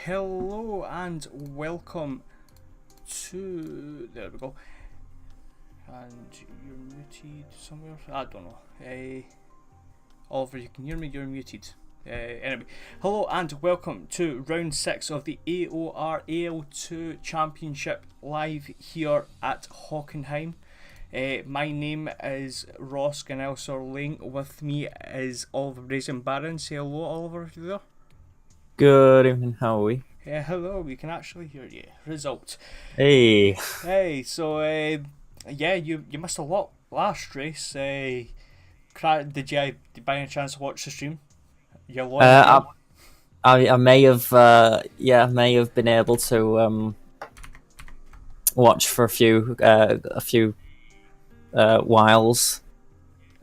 Hello and welcome to, there we go, and you're muted somewhere, I don't know, Oliver, you can hear me, you're muted. Anyway, hello and welcome to round 6 of the AOR AL2 Championship live here at Hockenheim. My name is Ross Ganelser-Lane. With me is Oliver Raisin-Barron. Say hello, Oliver, if you're there. Good evening, how are we? Hello, we can actually hear you. Result. Hey. So, yeah, you missed a lot last race. Did you by any chance watch the stream? I may have may have been able to watch for a few whiles,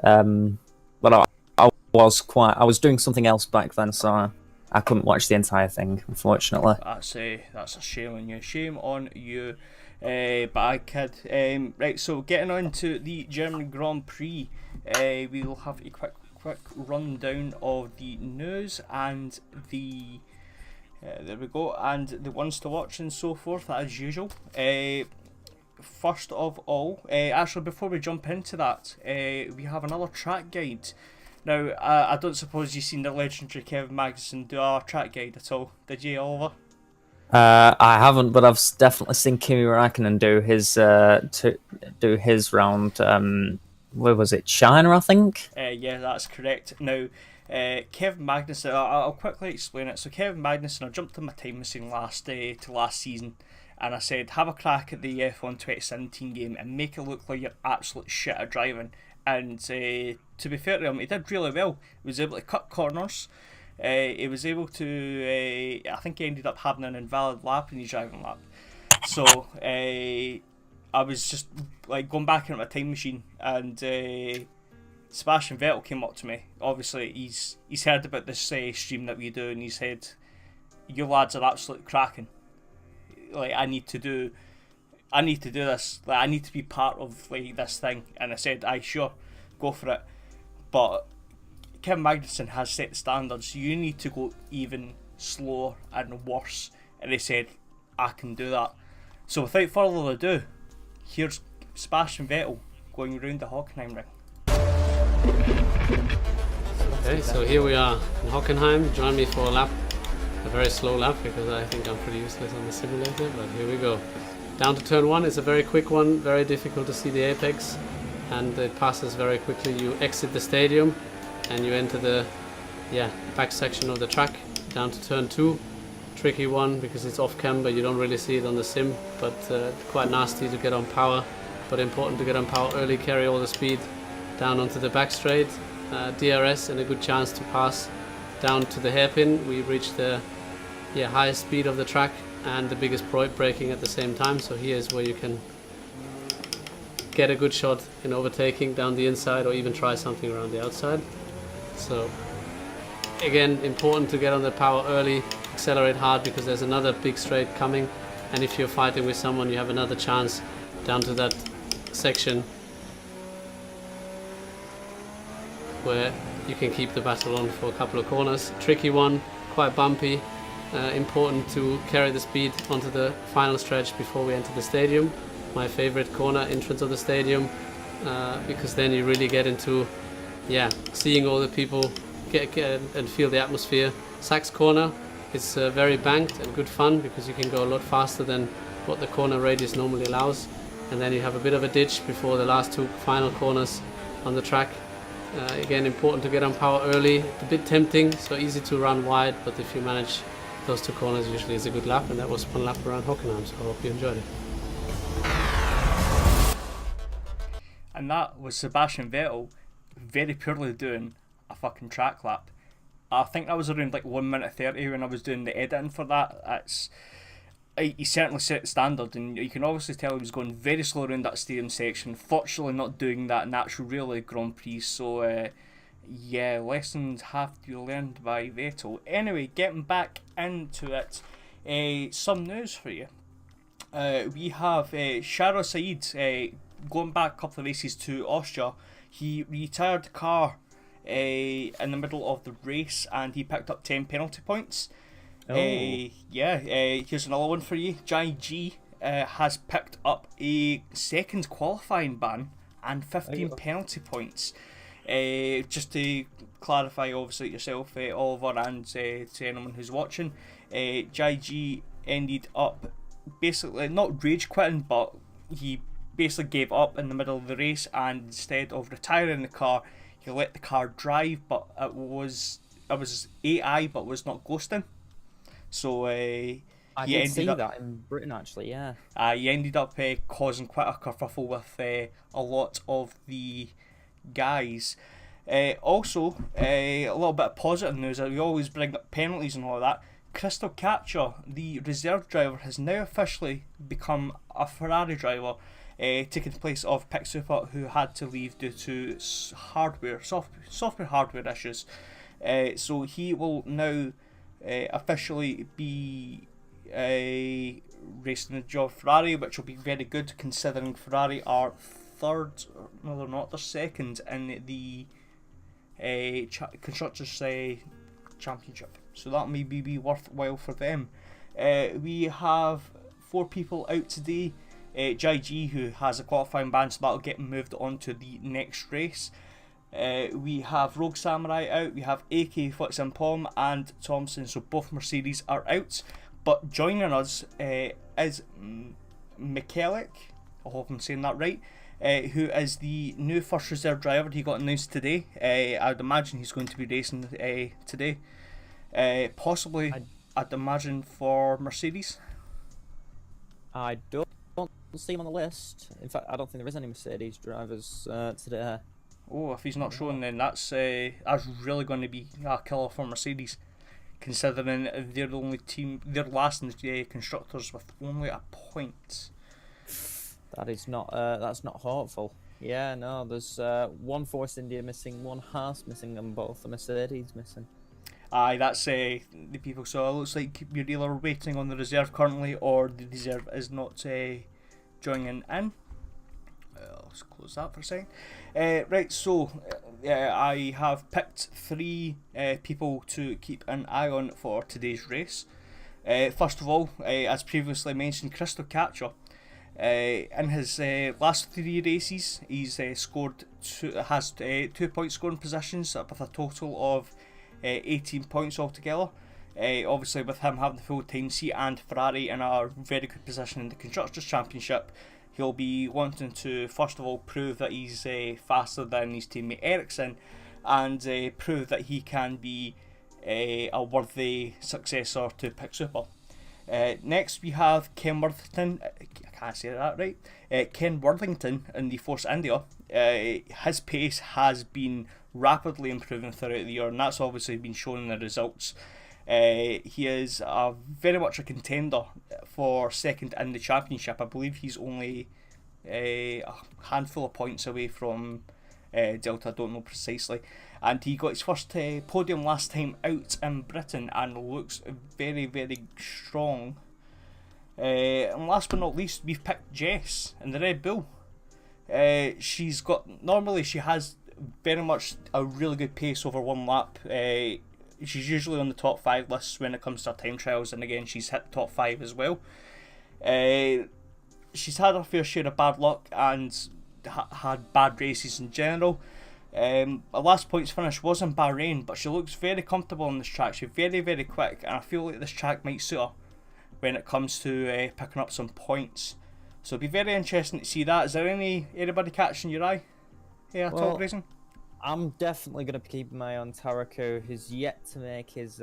but I was doing something else back then, so I couldn't watch the entire thing, unfortunately. That's a shame on you. Shame on you, bad kid. Right, so getting on to the German Grand Prix, we will have a quick rundown of the news and the there we go, and the ones to watch and so forth as usual. First of all, actually before we jump into that, we have another track guide. Now, I don't suppose you've seen the legendary Kevin Magnussen do our track guide at all, did you, Oliver? I haven't, but I've definitely seen Kimi Räikkönen do his round. Where was it? China, I think. Yeah, that's correct. Now, Kevin Magnussen, I'll quickly explain it. So, Kevin Magnussen, I jumped on my time machine last season, and I said, have a crack at the F1 2017 game and make it look like you're absolute shit at driving. And to be fair to him, he did really well. He was able to cut corners. He was able to, I think he ended up having an invalid lap in his driving lap. So I was just like going back into my time machine, and Sebastian Vettel came up to me. Obviously, he's heard about this stream that we do, and he said, you lads are absolutely cracking. Like, I need to do this. Like, I need to be part of like this thing. And I said, aye, sure, go for it. But Kevin Magnussen has set the standards. You need to go even slower and worse. And they said, I can do that. So without further ado, here's Sebastian Vettel going around the Hockenheim ring. Okay, so here we are in Hockenheim. Join me for a lap, a very slow lap, because I think I'm pretty useless on the simulator, but here we go. Down to turn 1, it's a very quick one, very difficult to see the apex, and it passes very quickly. You exit the stadium and you enter the back section of the track. Down to turn 2, tricky one because it's off camber, you don't really see it on the sim, but quite nasty to get on power, but important to get on power early, carry all the speed down onto the back straight. DRS and a good chance to pass down to the hairpin. We reach the highest speed of the track and the biggest braking at the same time, so here's where you can get a good shot in overtaking down the inside or even try something around the outside. So again, important to get on the power early, accelerate hard because there's another big straight coming, and if you're fighting with someone you have another chance down to that section where you can keep the battle on for a couple of corners. Tricky one, quite bumpy, important to carry the speed onto the final stretch before we enter the stadium. My favorite corner entrance of the stadium, because then you really get into seeing all the people get and feel the atmosphere. Sachs corner, it's very banked and good fun because you can go a lot faster than what the corner radius normally allows, and then you have a bit of a ditch before the last two final corners on the track. Again, important to get on power early. It's a bit tempting, so easy to run wide, but if you manage those two corners, usually it's a good lap, and that was one lap around Hockenheim, so I hope you enjoyed it. And that was Sebastian Vettel very poorly doing a fucking track lap. I think that was around like 1 minute 30 when I was doing the editing for that. He certainly set the standard, and you can obviously tell he was going very slow around that stadium section. Fortunately not doing that in the actual real Grand Prix, so lessons have to be learned by Vettel. Anyway, getting back into it, some news for you. We have Shara Saeed going back a couple of races to Austria. He retired the car in the middle of the race and he picked up 10 penalty points. Here's another one for you. Jai G has picked up a second qualifying ban and 15 penalty points. Just to clarify, obviously, yourself, Oliver, and to anyone who's watching, Jai G ended up basically not rage quitting, but he basically gave up in the middle of the race, and instead of retiring the car, he let the car drive, but it was AI, but was not ghosting. So I did see that in Britain, actually. He ended up causing quite a kerfuffle with a lot of the guys. Also, a little bit of positive news. We always bring up penalties and all of that. Crystal Catcher, the reserve driver, has now officially become a Ferrari driver, taking the place of Pick Super, who had to leave due to software hardware issues. So he will now officially be racing the job Ferrari, which will be very good considering Ferrari are third, no they're not, they're second in the Constructors Championship, so that may be worthwhile for them. We have 4 people out today. Jai G, who has a qualifying ban, so that'll get moved on to the next race. We have Rogue Samurai out, we have AK, Flix and Pom, and Thompson, so both Mercedes are out. But joining us is Michalik, I hope I'm saying that right, who is the new first reserve driver. He got announced today. I would imagine he's going to be racing today. Possibly, I'd imagine, for Mercedes. I don't see him on the list. In fact, I don't think there is any Mercedes drivers today. Oh, if he's not showing, then that's really going to be a killer for Mercedes, considering they're the only team, they're last in the constructors with only a point. That's not hopeful. Yeah, no, there's one Force India missing, one Haas missing, and both the Mercedes missing. Aye, that's the people. So it looks like you're either waiting on the reserve currently, or the reserve is not joining in. Let's close that for a second. Right, so I have picked 3 people to keep an eye on for today's race. First of all, as previously mentioned, Crystal Catcher. In his last 3 races, he's has 2 point scoring positions with a total of 18 points altogether. Obviously, with him having the full time seat and Ferrari in a very good position in the Constructors' Championship, he'll be wanting to first of all prove that he's faster than his teammate Ericsson, and prove that he can be a worthy successor to Pick Super. Next we have Ken Worthington. I can't say that right. Ken Worthington in the Force India. His pace has been rapidly improving throughout the year, and that's obviously been shown in the results. He is very much a contender for second in the championship. I believe he's only a handful of points away from Delta, I don't know precisely. And he got his first podium last time out in Britain and looks very, very strong. And last but not least, we've picked Jess in the Red Bull. She has very much a really good pace over one lap. She's usually on the top 5 lists when it comes to her time trials, and again she's hit top 5 as well. She's had her fair share of bad luck and had bad races in general. Her last points finish was in Bahrain, but she looks very comfortable on this track. She's very, very quick, and I feel like this track might suit her when it comes to picking up some points. So it'll be very interesting to see that. Is there anybody catching your eye here at all, Grayson? I'm definitely going to be keeping my eye on Taraku, who's yet to make his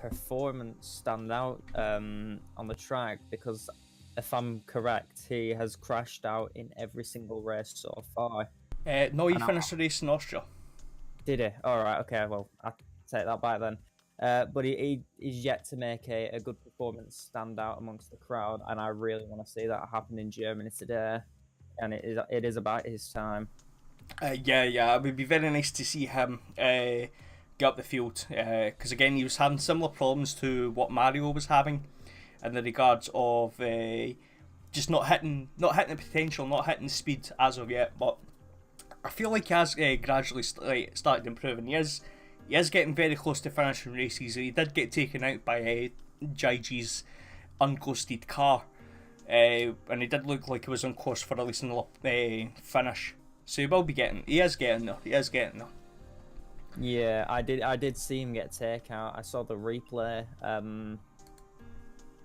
performance stand out on the track, because if I'm correct, he has crashed out in every single race so far. No, he finished the race in Austria. Did he? Alright, okay, well, I'll take that back then. But he's yet to make a good performance stand out amongst the crowd, and I really want to see that happen in Germany today. And it is about his time. Yeah, it would be very nice to see him get up the field, because again he was having similar problems to what Mario was having in the regards of just not hitting the potential, not hitting the speed as of yet. But I feel like he has gradually started improving. He is getting very close to finishing races. He did get taken out by Jaiji's unghosted car, and he did look like he was on course for at least another finish. So he is getting there. Yeah, I did see him get taken out. I saw the replay.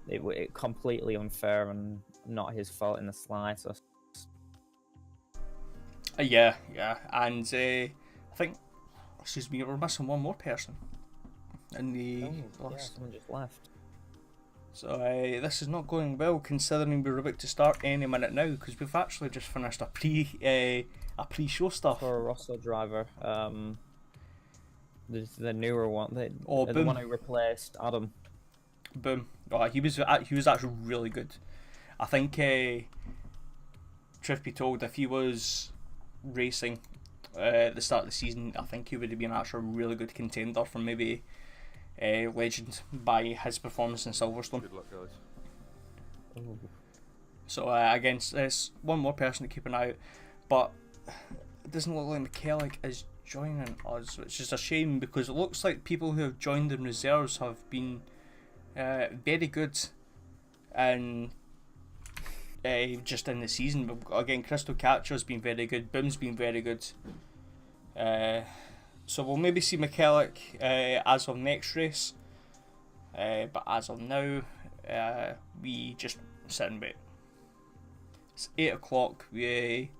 It completely unfair and not his fault in the slightest. Yeah, and I think, excuse me, we're missing one more person in the list. Someone just left. So this is not going well, considering we're about to start any minute now, because we've actually just finished a pre-show stuff. For a Rosso driver, the newer one, the one who replaced Adam. Boom! Oh, he was actually really good. I think, truth be told, if he was racing at the start of the season, I think he would have been actually a really good contender for maybe legend by his performance in Silverstone. Good luck, guys. Ooh. So again, there's one more person to keep an eye out, but it doesn't look like McKellick is joining us, which is a shame, because it looks like people who have joined in reserves have been very good and just in the season. But again, Crystal Catcher has been very good, Boom's been very good, so we'll maybe see McKellick as of next race, but as of now we just sit and wait. It's 8 o'clock.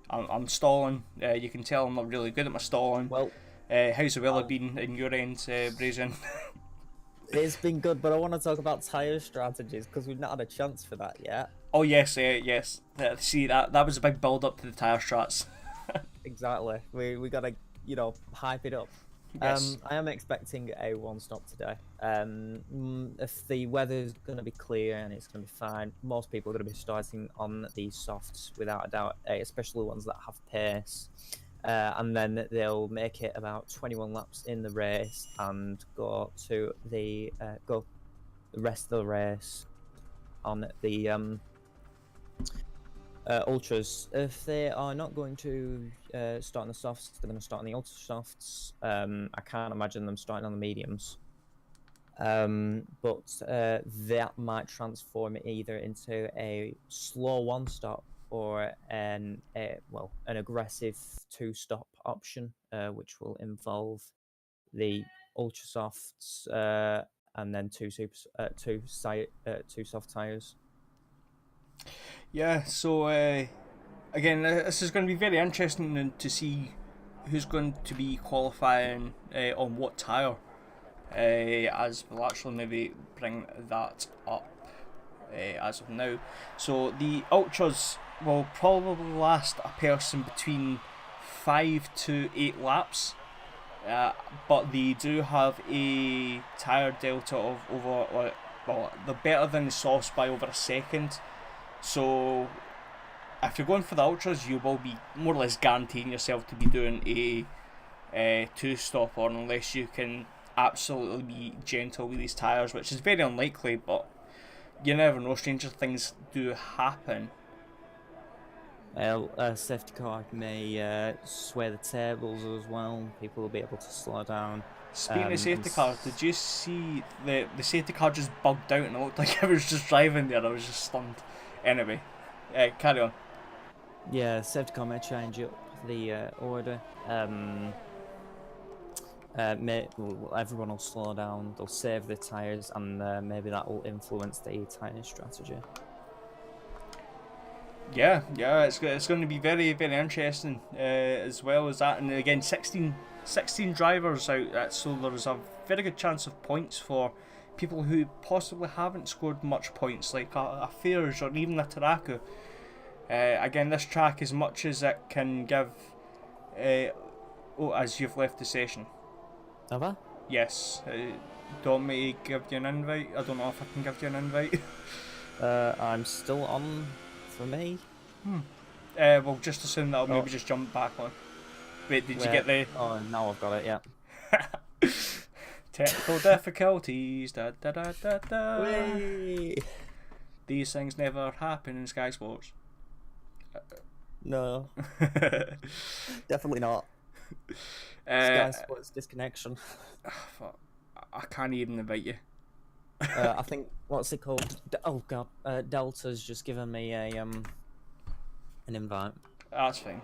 I'm stalling. You can tell I'm not really good at my stalling. Well, how's the weather been in your end, Brazen? It's been good, but I want to talk about tyre strategies, because we've not had a chance for that yet. Oh yes. See, that was a big build up to the tyre strats. Exactly. We gotta hype it up. Yes. I am expecting a 1-stop today. If the weather's going to be clear and it's going to be fine, most people are going to be starting on these softs without a doubt, especially ones that have pace. and then they'll make it about 21 laps in the race and go to the rest of the race on the ultras. If they are not going to start on the softs, they're going to start on the ultra softs. I can't imagine them starting on the mediums. But that might transform it either into a slow one stop or an aggressive 2-stop option, which will involve the ultra softs and then two soft tires. Yeah, so again, this is going to be very interesting to see who's going to be qualifying on what tyre, as we'll actually maybe bring that up as of now. So the Ultras will probably last a person between 5 to 8 laps, but they do have a tyre delta of over, well, they're better than the softs by over a second. So if you're going for the Ultras, you will be more or less guaranteeing yourself to be doing a 2-stop, or unless you can absolutely be gentle with these tyres, which is very unlikely, but you never know, stranger things do happen. Safety car may sway the tables as well. People will be able to slow down. Speaking of safety cars, did you see the safety car just bugged out and it looked like I was just driving there? I was just stunned. Anyway, carry on. Yeah, safety car may change up the order. Everyone will slow down, they'll save the tyres, and maybe that will influence the tyre strategy. Yeah, it's going to be very, very interesting, as well as that. And again, 16 drivers out, so there's a very good chance of points for people who possibly haven't scored much points, like a Fears or even a Taraku. Again, this track, as much as it can give... as you've left the session. Have I? Yes. Do you want me to give you an invite? I don't know if I can give you an invite. I'm still on for me. We'll just assume that I'll maybe just jump back on. Wait, did you get the... Oh, now I've got it, yeah. Technical difficulties, da da da da da. Whee! These things never happen in Sky Sports. No. Definitely not. Sky Sports disconnection. Fuck. I can't even invite you. I think, what's it called? Oh god, Delta's just given me a an invite. That's fine.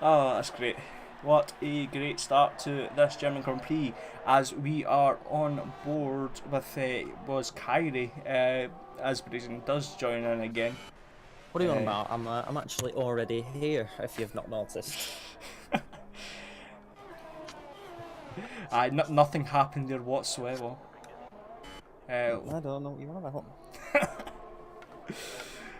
Oh, that's great. What a great start to this German Grand Prix, as we are on board with was Kyrie, as Brazen does join in again. What are you on about? I'm actually already here, if you've not noticed. Nothing happened there whatsoever. I don't know what you're on about.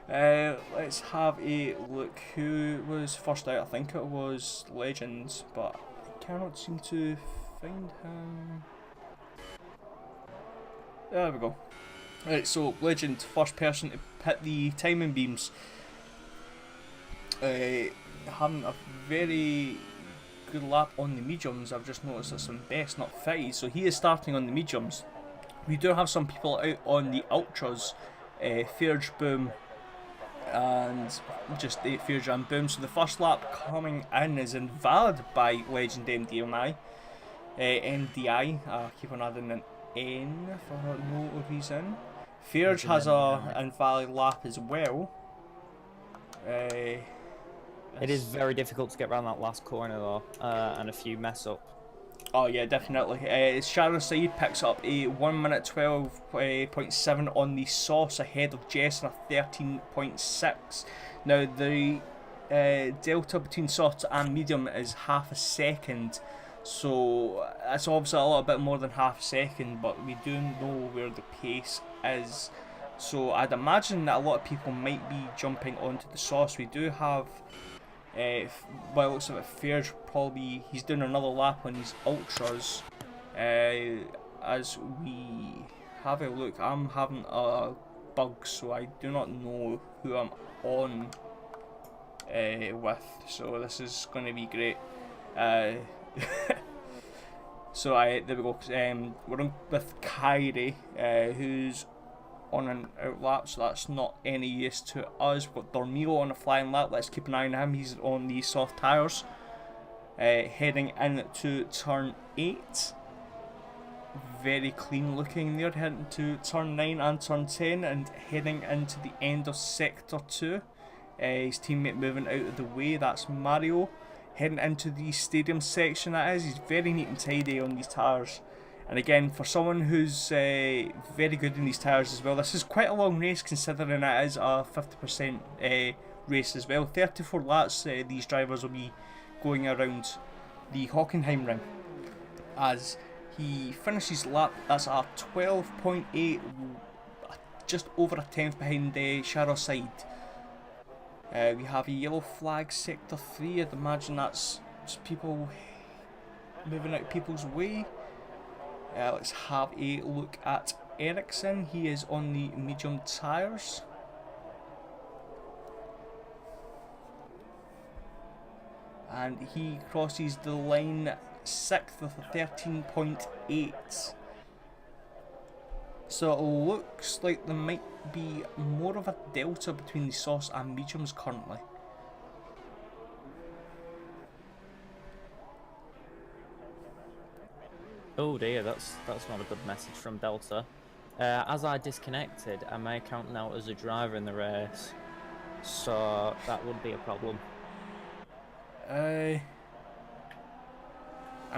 Let's have a look. Who was first out? I think it was Legends, but I cannot seem to find him. There we go. Right, so Legend, first person to hit the timing beams. Having a very good lap on the mediums. I've just noticed there's some best, not fitties, so he is starting on the mediums. We do have some people out on the ultras, Ferge Boom and just 8 Fears and Boom. So the first lap coming in is invalid by Legend MDI. Keep on adding an N for no reason. Fears has a invalid lap as well. It is very difficult to get around that last corner though, and a few mess up. Oh yeah, definitely. Sharon Saeed picks up a 1 minute 12.7 on the sauce ahead of Jess in a 13.6. Now the delta between soft and medium is half a second, so it's obviously a little bit more than half a second, but we do know where the pace is. So I'd imagine that a lot of people might be jumping onto the sauce. We do have... by the looks of it, Fair's probably, he's doing another lap on his ultras. As we have a look, I'm having a bugs, so I do not know who I'm on with. So this is going to be great. So there we go. We're on with Kyrie, who's on an outlap, so that's not any use to us. We've got Dormio on a flying lap. Let's keep an eye on him. He's on the soft tyres. Heading into turn 8. Very clean looking there. Heading to turn 9 and turn 10, and heading into the end of sector 2. His teammate moving out of the way. That's Mario. Heading into the stadium section, that is. He's very neat and tidy on these tyres. And again, for someone who's very good in these tyres as well, this is quite a long race considering it is a 50% race as well. 34 laps these drivers will be going around the Hockenheim ring. As he finishes lap, that's a 12.8, just over a tenth behind Shadow Side. We have a yellow flag sector 3, I'd imagine that's just people moving out of people's way. Let's have a look at Ericsson. He is on the medium tyres. And he crosses the line 6th with a 13.8. So it looks like there might be more of a delta between the softs and mediums currently. Oh dear, that's not a good message from Delta. As I disconnected, I may count now as a driver in the race, so that would be a problem. I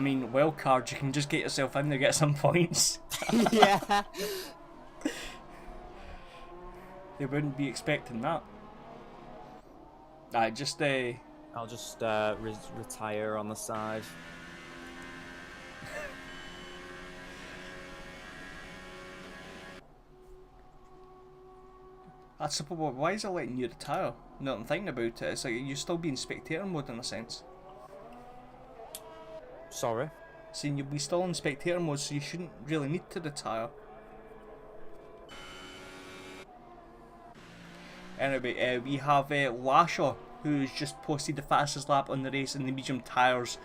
mean, wildcard, you can just get yourself in there, get some points. Yeah. They wouldn't be expecting that. I'll just retire on the side. That's simple, but why is it letting you retire? No, I'm thinking about it. It's like you're still being spectator mode in a sense. Sorry? Saying you'll be still in spectator mode, so you shouldn't really need to retire. Anyway, we have Lasher, who's just posted the fastest lap on the race in the medium tyres.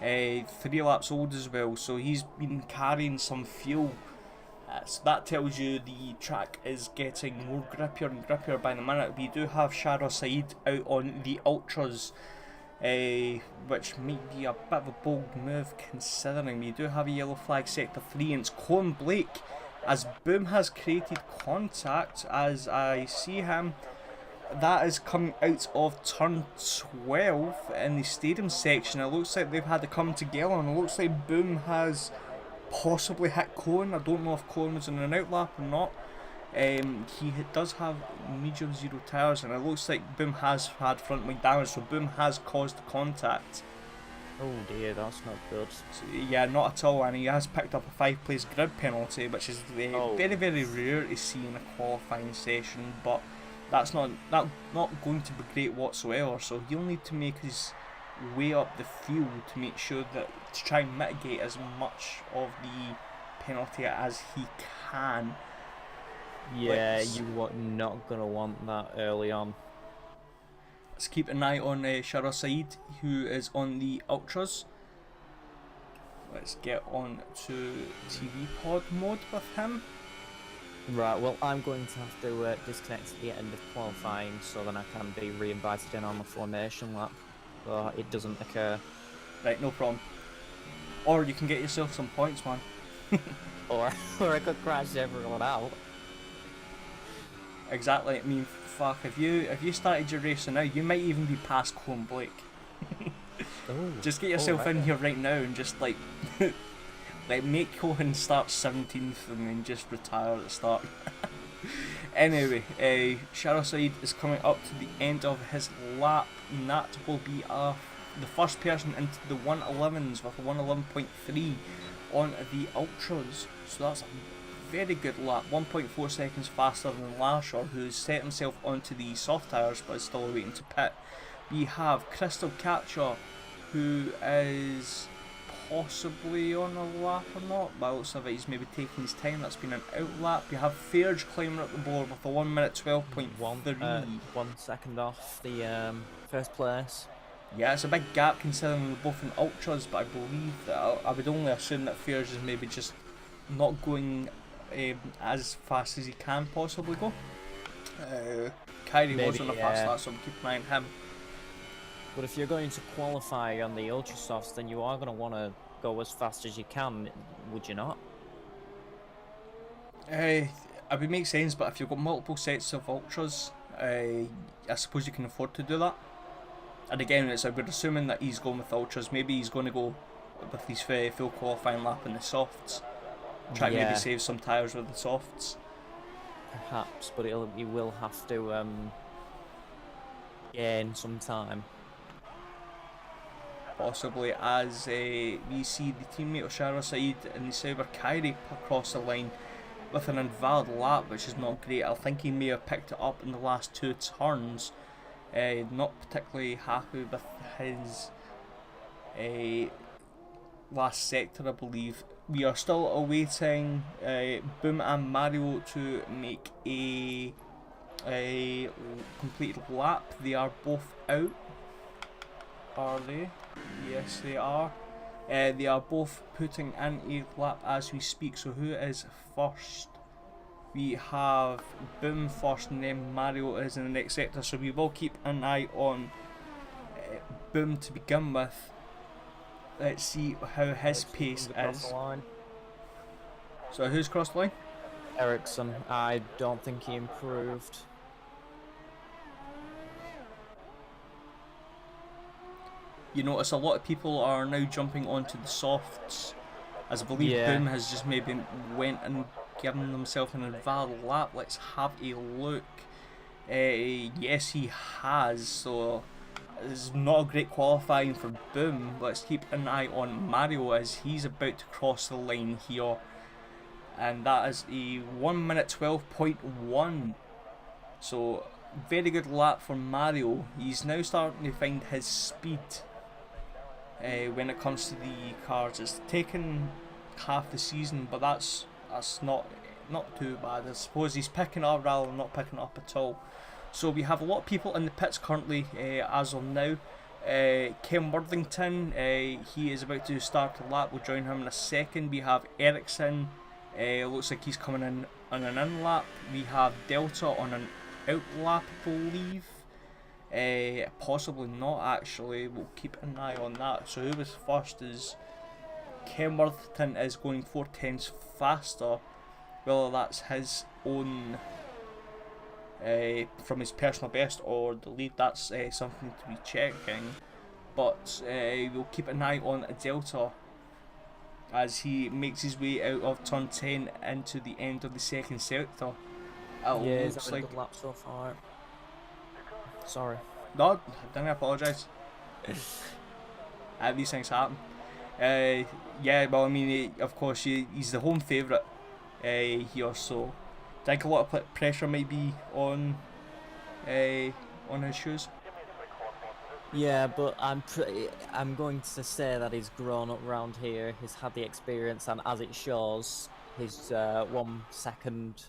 3 laps old as well, so he's been carrying some fuel. So that tells you the track is getting more grippier and grippier by the minute. We do have Shara Saeed out on the Ultras, which might be a bit of a bold move considering we do have a yellow flag sector 3, and it's Colin Blake as Boom has created contact as I see him. That is coming out of turn 12 in the stadium section. It looks like they've had to come together, and it looks like Boom has possibly hit Colin. I don't know if Colin was in an outlap or not. He does have medium 0 tyres, and it looks like Boom has had front wing damage, so Boom has caused contact. Oh dear, that's not good. So, yeah, not at all, and he has picked up a 5-place grid penalty, which is very, very rare to see in a qualifying session, but that's not going to be great whatsoever, so he'll need to make his way up the field to make sure that to try and mitigate as much of the penalty as he can. Yeah, you are not going to want that early on. Let's keep an eye on Shara Saeed, who is on the Ultras. Let's get on to TV pod mode with him. Right, well, I'm going to have to disconnect at the end of qualifying so then I can be re-invited in on the formation lap, so it doesn't occur. Right, no problem. Or you can get yourself some points, man. or I could crash everyone out. Exactly. I mean, fuck. If you started your racing now, you might even be past Colin Blake. Just get yourself in here right now and just like make Cohen start 17th and then just retire at the start. Anyway, Shara Saeed is coming up to the end of his lap, and that will be the first person into the 111s with a 111.3 on the Ultras. So that's a very good lap, 1.4 seconds faster than Lasher, who's set himself onto the soft tyres but is still waiting to pit. We have Crystal Catcher, who is possibly on a lap or not, but it looks like he's maybe taking his time. That's been an out lap. We have Fairge climbing up the board with a 1 minute 12.3. 1 second off the first place. Yeah, it's a big gap considering we're both in ultras, but I believe that I would only assume that Fairge is maybe just not going as fast as he can possibly go. Kyrie was on a fast lap, so I'm keeping an eye on him. But if you're going to qualify on the ultra softs, then you are going to want to go as fast as you can, would you not? It would make sense, but if you've got multiple sets of ultras, I suppose you can afford to do that. And again, we're assuming that he's going with ultras. Maybe he's going to go with his full qualifying lap in the softs. Try to maybe save some tyres with the softs. Perhaps, but he will have to gain some time. Possibly, as we see the teammate of Shara Saeed and the Sauber Kyrie across the line with an invalid lap, which is not great. I think he may have picked it up in the last 2 turns. Not particularly happy with his last sector, I believe. We are still awaiting Boom and Mario to make a completed lap. They are both out. Are they? Yes, they are. They are both putting in a lap as we speak. So who is first? We have Boom first, and then Mario is in the next sector. So we will keep an eye on Boom to begin with. Let's see how his pace is. So who's crossed the line? Ericsson. I don't think he improved. You notice a lot of people are now jumping onto the softs, as I believe Boom has just maybe went and given himself an invalid lap. Let's have a look. Yes, he has, so it's not a great qualifying for Boom. Let's keep an eye on Mario as he's about to cross the line here. And that is a 1 minute 12.1. So, very good lap for Mario. He's now starting to find his speed. When it comes to the cars, it's taken half the season, but that's not too bad. I suppose he's picking up rather than not picking up at all. So we have a lot of people in the pits currently as of now. Ken Worthington, he is about to start the lap. We'll join him in a second. We have Ericsson. Looks like he's coming in on an in lap. We have Delta on an out lap, I believe. Possibly not actually. We'll keep an eye on that. So who was first is Ken Worthington is going 4/10 faster. Whether that's his own from his personal best or the lead, that's something to be checking. But we'll keep an eye on Delta as he makes his way out of turn 10 into the end of the second sector. He's having a good lap so far. Sorry. No, don't apologise. These things happen. Yeah, well, I mean, of course, he's the home favourite here, so I think a lot of pressure might be on his shoes. Yeah, but I'm going to say that he's grown up around here. He's had the experience, and as it shows, his 1 second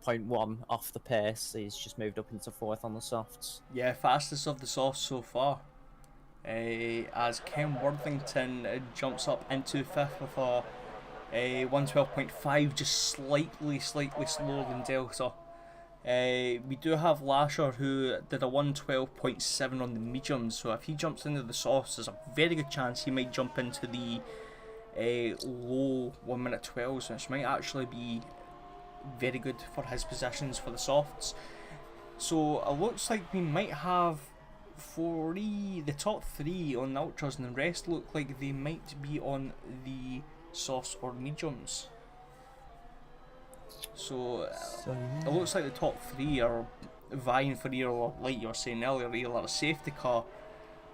0.1 off the pace. He's just moved up into 4th on the softs. Yeah, fastest of the softs so far. As Ken Worthington jumps up into 5th with a 112.5, just slightly slower than Delta. We do have Lasher who did a 112.7 on the mediums, so if he jumps into the softs, there's a very good chance he might jump into the low 1 minute 12s, which might actually be very good for his positions for the softs. So it looks like we might have the top 3 on the ultras, and the rest look like they might be on the softs or mediums. So it looks like the top 3 are vying for either, like you were saying earlier, either a safety car,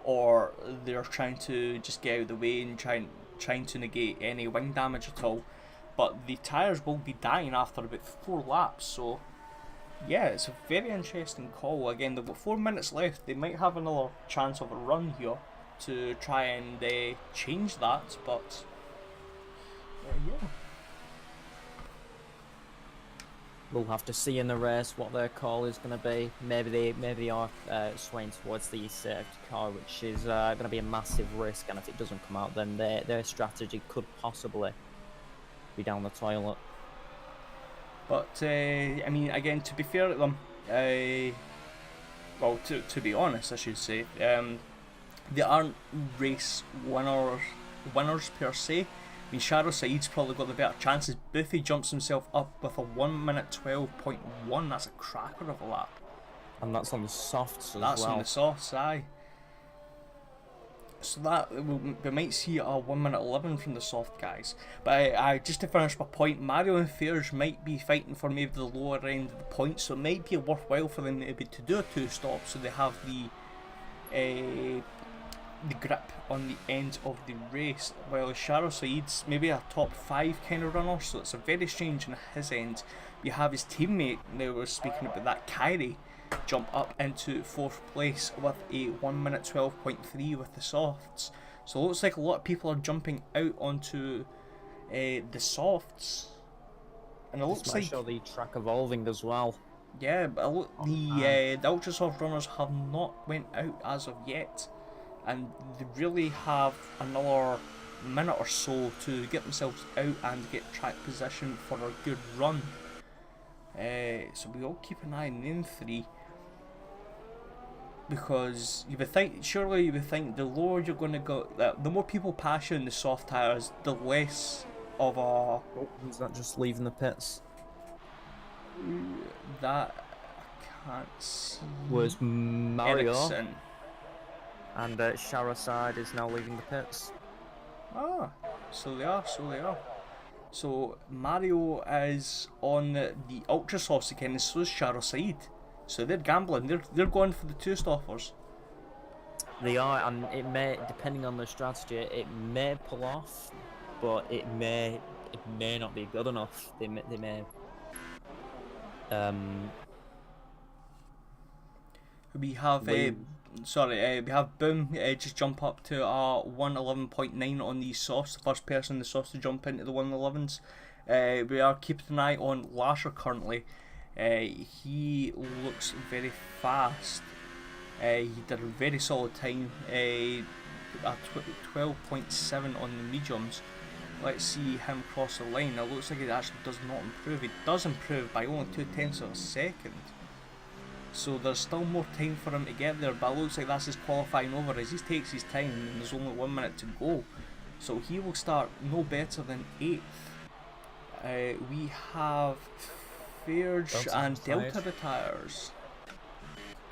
or they're trying to just get out of the way and trying to negate any wing damage at all. But the tyres will be dying after about 4 laps, so yeah, it's a very interesting call. Again, they've got 4 minutes left. They might have another chance of a run here. to try and change that, but yeah. We'll have to see in the race what their call is going to be. Maybe they are swaying towards the safety car, which is going to be a massive risk. And if it doesn't come out, then their strategy could possibly be down the toilet. But I mean, again, to be fair to them, well, to be honest, I should say, they aren't race winners per se. I mean, Sharo Saeed's probably got the better chances. Buffy jumps himself up with a 1 minute 12.1. That's a cracker of a lap. And that's on the softs as well. That's on the softs, aye. So that we might see a 1 minute 11 from the soft guys. But I just to finish my point, Mario and Fairs might be fighting for maybe the lower end of the points, so it might be worthwhile for them maybe to do a 2-stop, so they have the grip on the end of the race, while Sharo Saeed's maybe a top 5 kind of runner, so it's a very strange on his end. We have his teammate, now we're speaking about that, Kyrie, jump up into 4th place with a 1 minute 12.3 with the softs. So it looks like a lot of people are jumping out onto the softs, and it looks like show the track evolving as well. Yeah, but the ultra soft runners have not went out as of yet, and they really have another minute or so to get themselves out and get track position for a good run. So we all keep an eye on them 3, because surely you would think the lower you're going to go, the more people pass you in the soft tires, the less of a... Oh, is that just leaving the pits? That I can't see. Was Mario. Ericsson. And Shahrazad is now leaving the pits. Ah, so they are. So Mario is on the ultra softs again, and so is Sharo Saeed. So they're gambling. They're going for the 2-stoppers. They are, and it may, depending on their strategy, it may pull off, but it may not be good enough. They may. We have we have Boom just jump up to 111.9 on these softs. The first person in the softs to jump into the 111s. We are keeping an eye on Lasher currently. He looks very fast. He did a very solid time. A 12.7 on the mediums. Let's see him cross the line. It looks like it actually does not improve. It does improve by only 0.2 of a second. So there's still more time for him to get there, but it looks like that's his qualifying over as he takes his time and there's only 1 minute to go. So he will start no better than 8th. We have Fairge and Delta retires.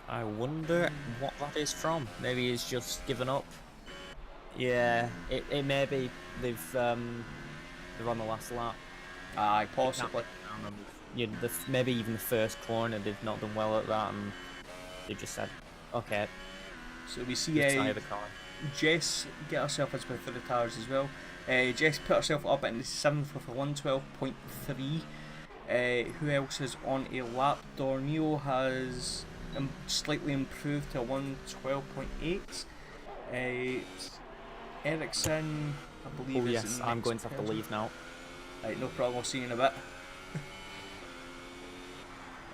I wonder what that is from. Maybe he's just given up. Yeah, it may be they're on the last lap. Aye, possibly. Yeah, maybe even the first corner they've not done well at that, and they just said, okay. So we see Jess get herself into the tires as well. Jess put herself up in the 7th with a 112.3. Who else is on a lap? Dorneo has slightly improved to a 112.8. Ericsson, I believe. Oh yes, I'm going to have to leave now. Right, no problem. I'll see you in a bit.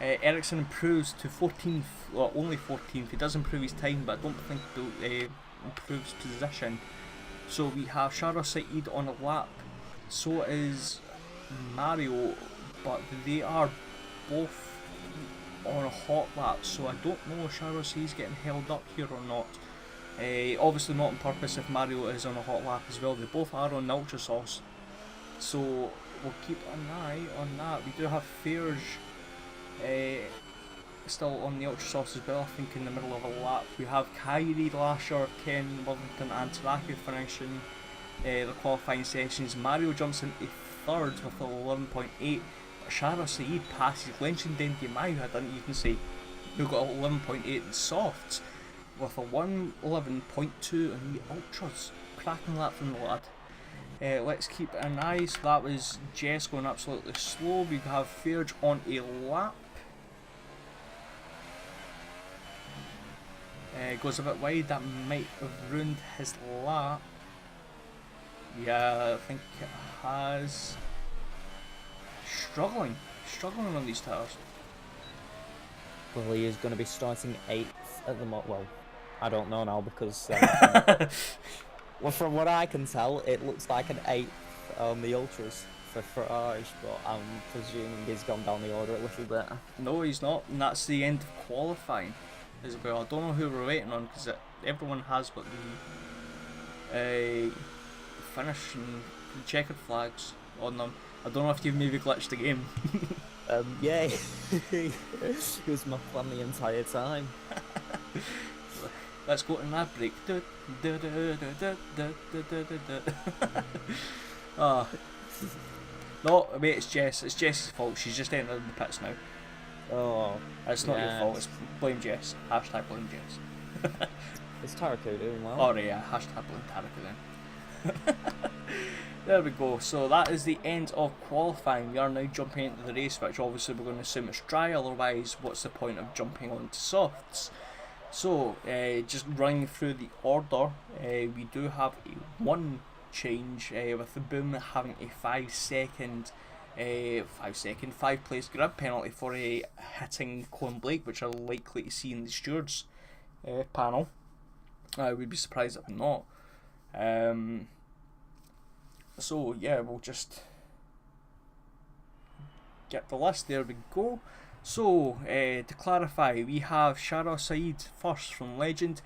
Ericsson improves to 14th, well, only 14th. He does improve his time, but I don't think he improves position. So we have Shara Saeed on a lap, so is Mario, but they are both on a hot lap, so I don't know if Shara Saeed's getting held up here or not. Obviously not on purpose if Mario is on a hot lap as well. They both are on the Ultra Sauce, so we'll keep an eye on that. We do have Fairge still on the Ultra Sauce as well, I think in the middle of a lap. We have Kyrie, Lasher, Ken, Worthington and Taraki finishing their qualifying sessions. Mario jumps into 3rd with 11.8. Shara Saeed passes Lynch and Dendiamai, who I didn't even say, who got 11.8 in softs, with a 111.2 in the Ultras. Cracking lap from the lad. Let's keep an eye. So that was Jess going absolutely slow. We have Fairge on a lap. Goes a bit wide. That might have ruined his lap. Yeah, I think it has. Struggling on these tires. Well, he is going to be starting 8th at the moment. Well, I don't know now because well, from what I can tell, it looks like an 8th on the ultras for Farage, but I'm presuming he's gone down the order a little bit. No, he's not, and that's the end of qualifying as well. I don't know who we're waiting on because everyone has got the finish and the checkered flags on them. I don't know if you've maybe glitched the game. Yeah, it was my plan the entire time. Let's go to an ad break. Oh. No, wait, it's Jess. It's Jess's fault. She's just entered the pits now. Oh, It's not your fault. It's blame Jess. Hashtag blame Jess. Is Tarako doing well? Oh yeah, hashtag blame Tarako then. There we go. So that is the end of qualifying. We are now jumping into the race, which obviously we're going to assume it's dry. Otherwise, what's the point of jumping onto softs? So, just running through the order, we do have one change with the Boom having a 5 place grab penalty for hitting Colin Blake, which are likely to see in the stewards panel. I would be surprised if not. So yeah, we'll just get the list. There we go. So to clarify, we have Shara Saeed first from Legend,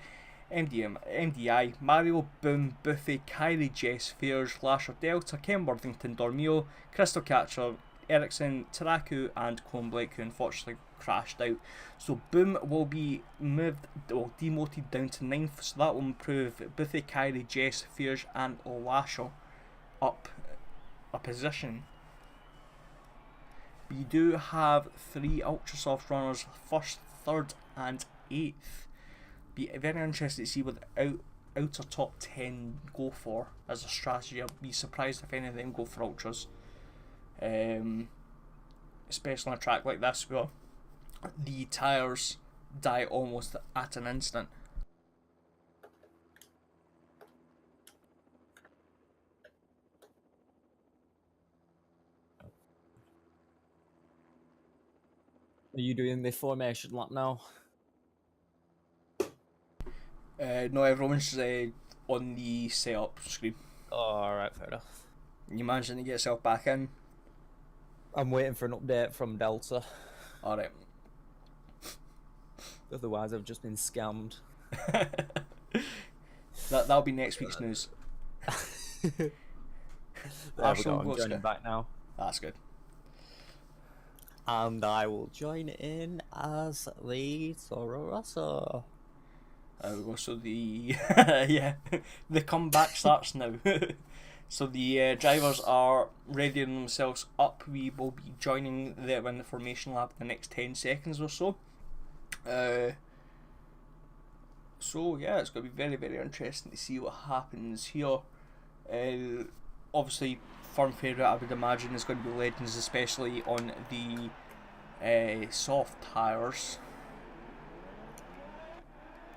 MDI, Mario, Boom, Buffy, Kyrie, Jess, Fears, Lasher, Delta, Ken Worthington, Dormio, Crystal Catcher, Ericsson, Taraku, and Colin Blake, who unfortunately crashed out. So Boom will be demoted down to 9th, so that will improve Buffy, Kyrie, Jess, Fears, and Lasher up a position. We do have 3 Ultrasoft runners, 1st, 3rd, and 8th. Be very interested to see what the outer top 10 go for as a strategy. I'd be surprised if any of them go for Ultras. Especially on a track like this where the tyres die almost at an instant. Are you doing the formation lap now? No, everyone's on the setup screen. Oh, alright, fair enough. You managing to get yourself back in? I'm waiting for an update from Delta. Alright. Otherwise, I've just been scammed. That'll be next week's news. There we go, I'm joining back now. That's good. And I will join in as the Toro Rosso. There we go. So the the comeback starts now. So the drivers are readying themselves up. We will be joining them in the formation lap in the next 10 seconds or so. So yeah, it's going to be very, very interesting to see what happens here. Obviously, firm favourite I would imagine is going to be Legends, especially on the soft tyres.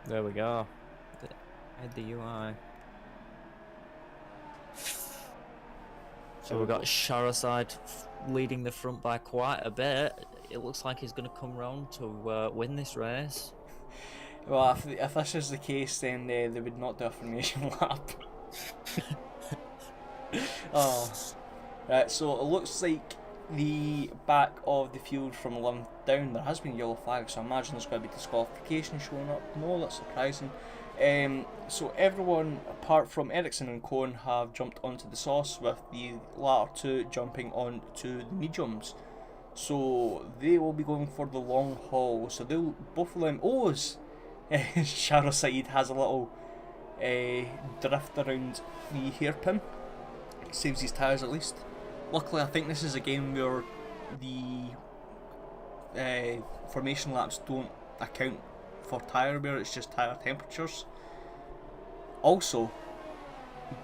There we go. Head the UI. So we've got Charizard leading the front by quite a bit. It looks like he's going to come round to win this race. Well, if this is the case, then they would not do a formation lap. Oh, right. So it looks like the back of the field from 11th down, there has been yellow flags, so I imagine there's going to be disqualification showing up. No, that's surprising. So everyone apart from Ericsson and Cohen have jumped onto the sauce, with the latter two jumping onto the mediums. So they will be going for the long haul. So they'll both of them. Sharo Saeed has a little drift around the hairpin. Saves his tyres at least. Luckily, I think this is a game where the formation laps don't account for tyre wear, it's just tyre temperatures. Also,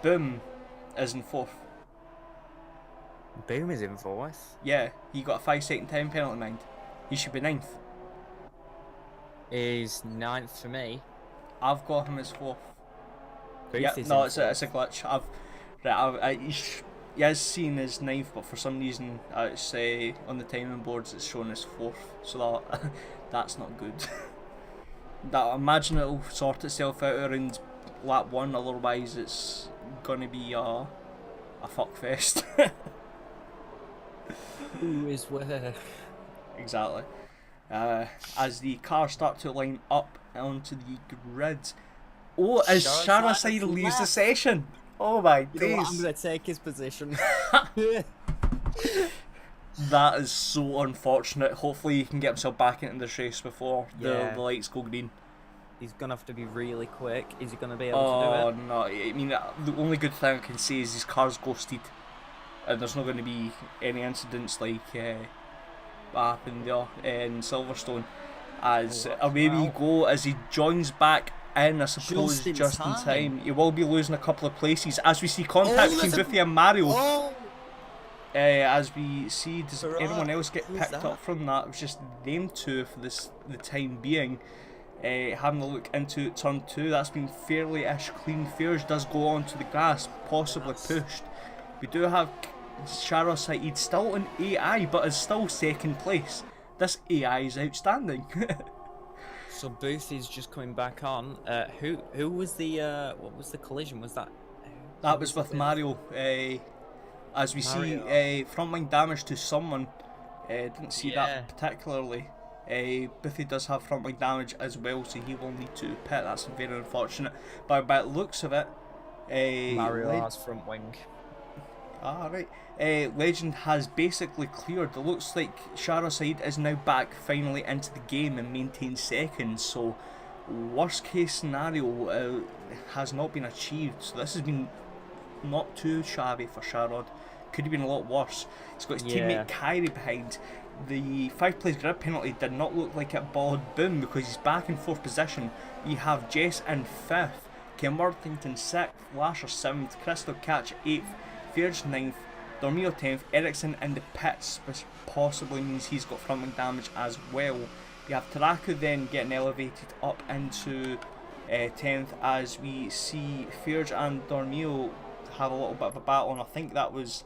Boom is in 4th. Boom is in 4th? Yeah, he got a 5-second time penalty, mind. He should be 9th. Is 9th for me. I've got him as 4th. Booth Yeah, is no, in it's a glitch. He is seen as 9th, but for some reason, it's on the timing boards it's shown as 4th. So that's not good. I imagine it'll sort itself out around lap 1. Otherwise, it's gonna be a fuckfest. Who is where? Exactly. As the cars start to line up onto the grid. Oh, as Sharaside leaves the session. Oh my You know what, I'm days. going to take his position. That is so unfortunate. Hopefully he can get himself back into this race before the lights go green. He's going to have to be really quick. Is he going to be able Oh to do it? no, I mean, the only good thing I can say is his car's ghosted. And there's not going to be any incidents like what happened there in Silverstone. As away we go, as he joins back in, I suppose, just in time. He will be losing a couple of places as we see contact between Biffy and Mario. As we see, does anyone else get picked up from that? It was just them two for the time being. Having a look into turn 2, that's been fairly-ish clean. Fears does go on to the grass, possibly pushed. We do have Shara Saeed still in AI, but is still 2nd place. This AI is outstanding. So Booth is just coming back on. Who was the what was the collision? Was that? That was with Mario. As we see, frontline damage to someone. Didn't see that particularly. Biffy does have frontline damage as well, so he will need to pit. That's very unfortunate. But by the looks of it, Mario has front wing. Right. Legend has basically cleared. It looks like Shara Said is now back finally into the game and maintains 2nd. So, worst case scenario has not been achieved. So this has been not too shabby for Sharod. Could have been a lot worse. He's got his teammate Kyrie behind. The 5-place grid penalty did not look like it bothered Boom because he's back in 4th position. We have Jess in 5th, Ken Worthington 6th, Lasher 7th, Crystal Catch 8th, Fearge 9th, Dormio 10th, Ericsson in the pits, which possibly means he's got frontwing damage as well. We have Taraku then getting elevated up into 10th as we see Fearge and Dormio have a little bit of a battle, and I think that was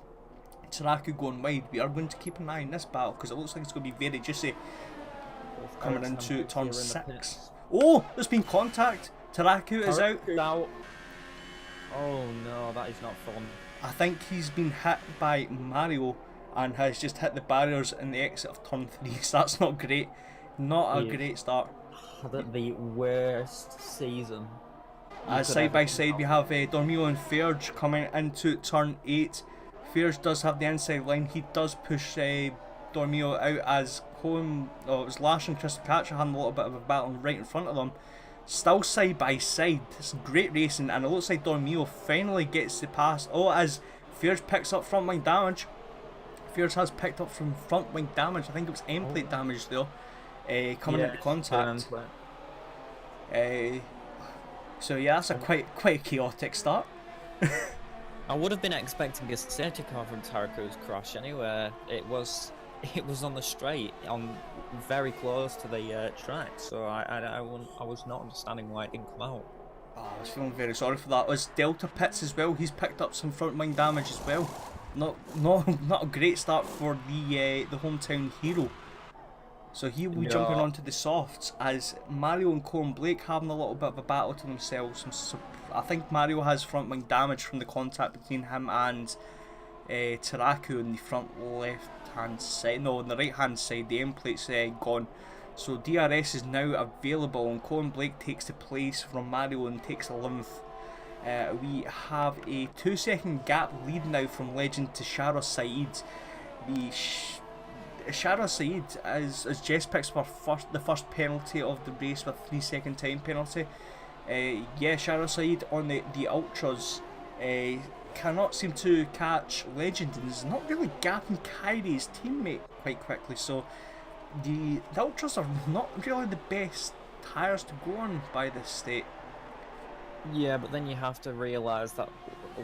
Taraku going wide. We are going to keep an eye on this battle because it looks like it's going to be very juicy coming into turn 6. Oh, there's been contact. Taraku is out. Oh no, that is not fun. I think he's been hit by Mario and has just hit the barriers in the exit of turn 3, so that's not great. Not a great start. Had the worst season. Side by side we have Dormio and Fearge coming into turn 8. Fearge does have the inside line. He does push Dormio out as Cohen, it was Lash and Crystal Catcher having a little bit of a battle right in front of them. Still side by side. It's great racing, and it looks like Dormio finally gets the pass. Oh, as Fearge picks up front wing damage. Fearge has picked up from front wing damage. I think it was end plate damage though. Coming into contact. So yeah, that's a quite chaotic start. I would have been expecting a safety car from Taraku's crash anyway. It was on the straight, on very close to the track, so I was not understanding why it didn't come out. Oh, I was feeling very sorry for that. It was Delta Pitts as well. He's picked up some front wing damage as well. Not a great start for the hometown hero. So he will be jumping onto the softs as Mario and Colin Blake having a little bit of a battle to themselves. I think Mario has front wing damage from the contact between him and Taraku on the front left hand side. No, on the right hand side, the end plate's gone. So DRS is now available and Colin Blake takes the place from Mario and takes 11th. We have a 2-second gap lead now from Legend to Shara Saeed. Shara Saeed, as Jess picks for the first penalty of the race with 3-second time penalty. Shara Saeed on the Ultras cannot seem to catch Legend and is not really gapping Kyrie's teammate quite quickly, so the Ultras are not really the best tyres to go on by this state. Yeah, but then you have to realise that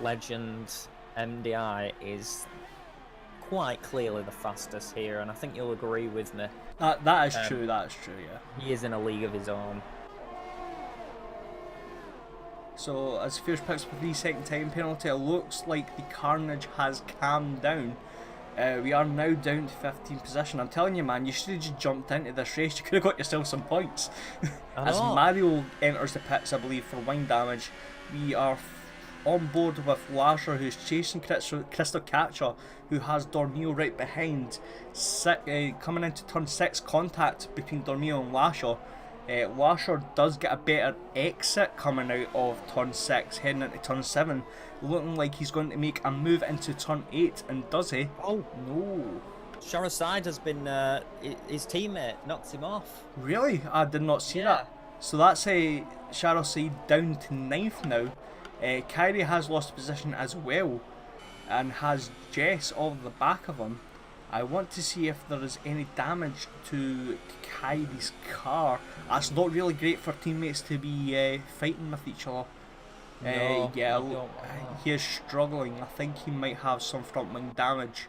Legend MDI is quite clearly the fastest here, and I think you'll agree with me. That is true, yeah. He is in a league of his own. So as Fierce picks up a 3-second time penalty, it looks like the carnage has calmed down. We are now down to 15th position. I'm telling you, man, you should have just jumped into this race. You could have got yourself some points. As Mario enters the pits, I believe, for wing damage, we are on board with Lasher, who's chasing Crystal Catcher, who has Dormio right behind. Coming into turn 6, contact between Dormio and Lasher. Lasher does get a better exit coming out of turn 6, heading into turn 7, looking like he's going to make a move into turn 8, and does he? Oh no! Sharaside has been his teammate knocked him off. Really? I did not see that. So that's Sharaside down to 9th now. Kyrie has lost position as well, and has Jess over the back of him. I want to see if there is any damage to Kyrie's car. That's not really great for teammates to be fighting with each other. No, yeah, he is struggling. I think he might have some front wing damage.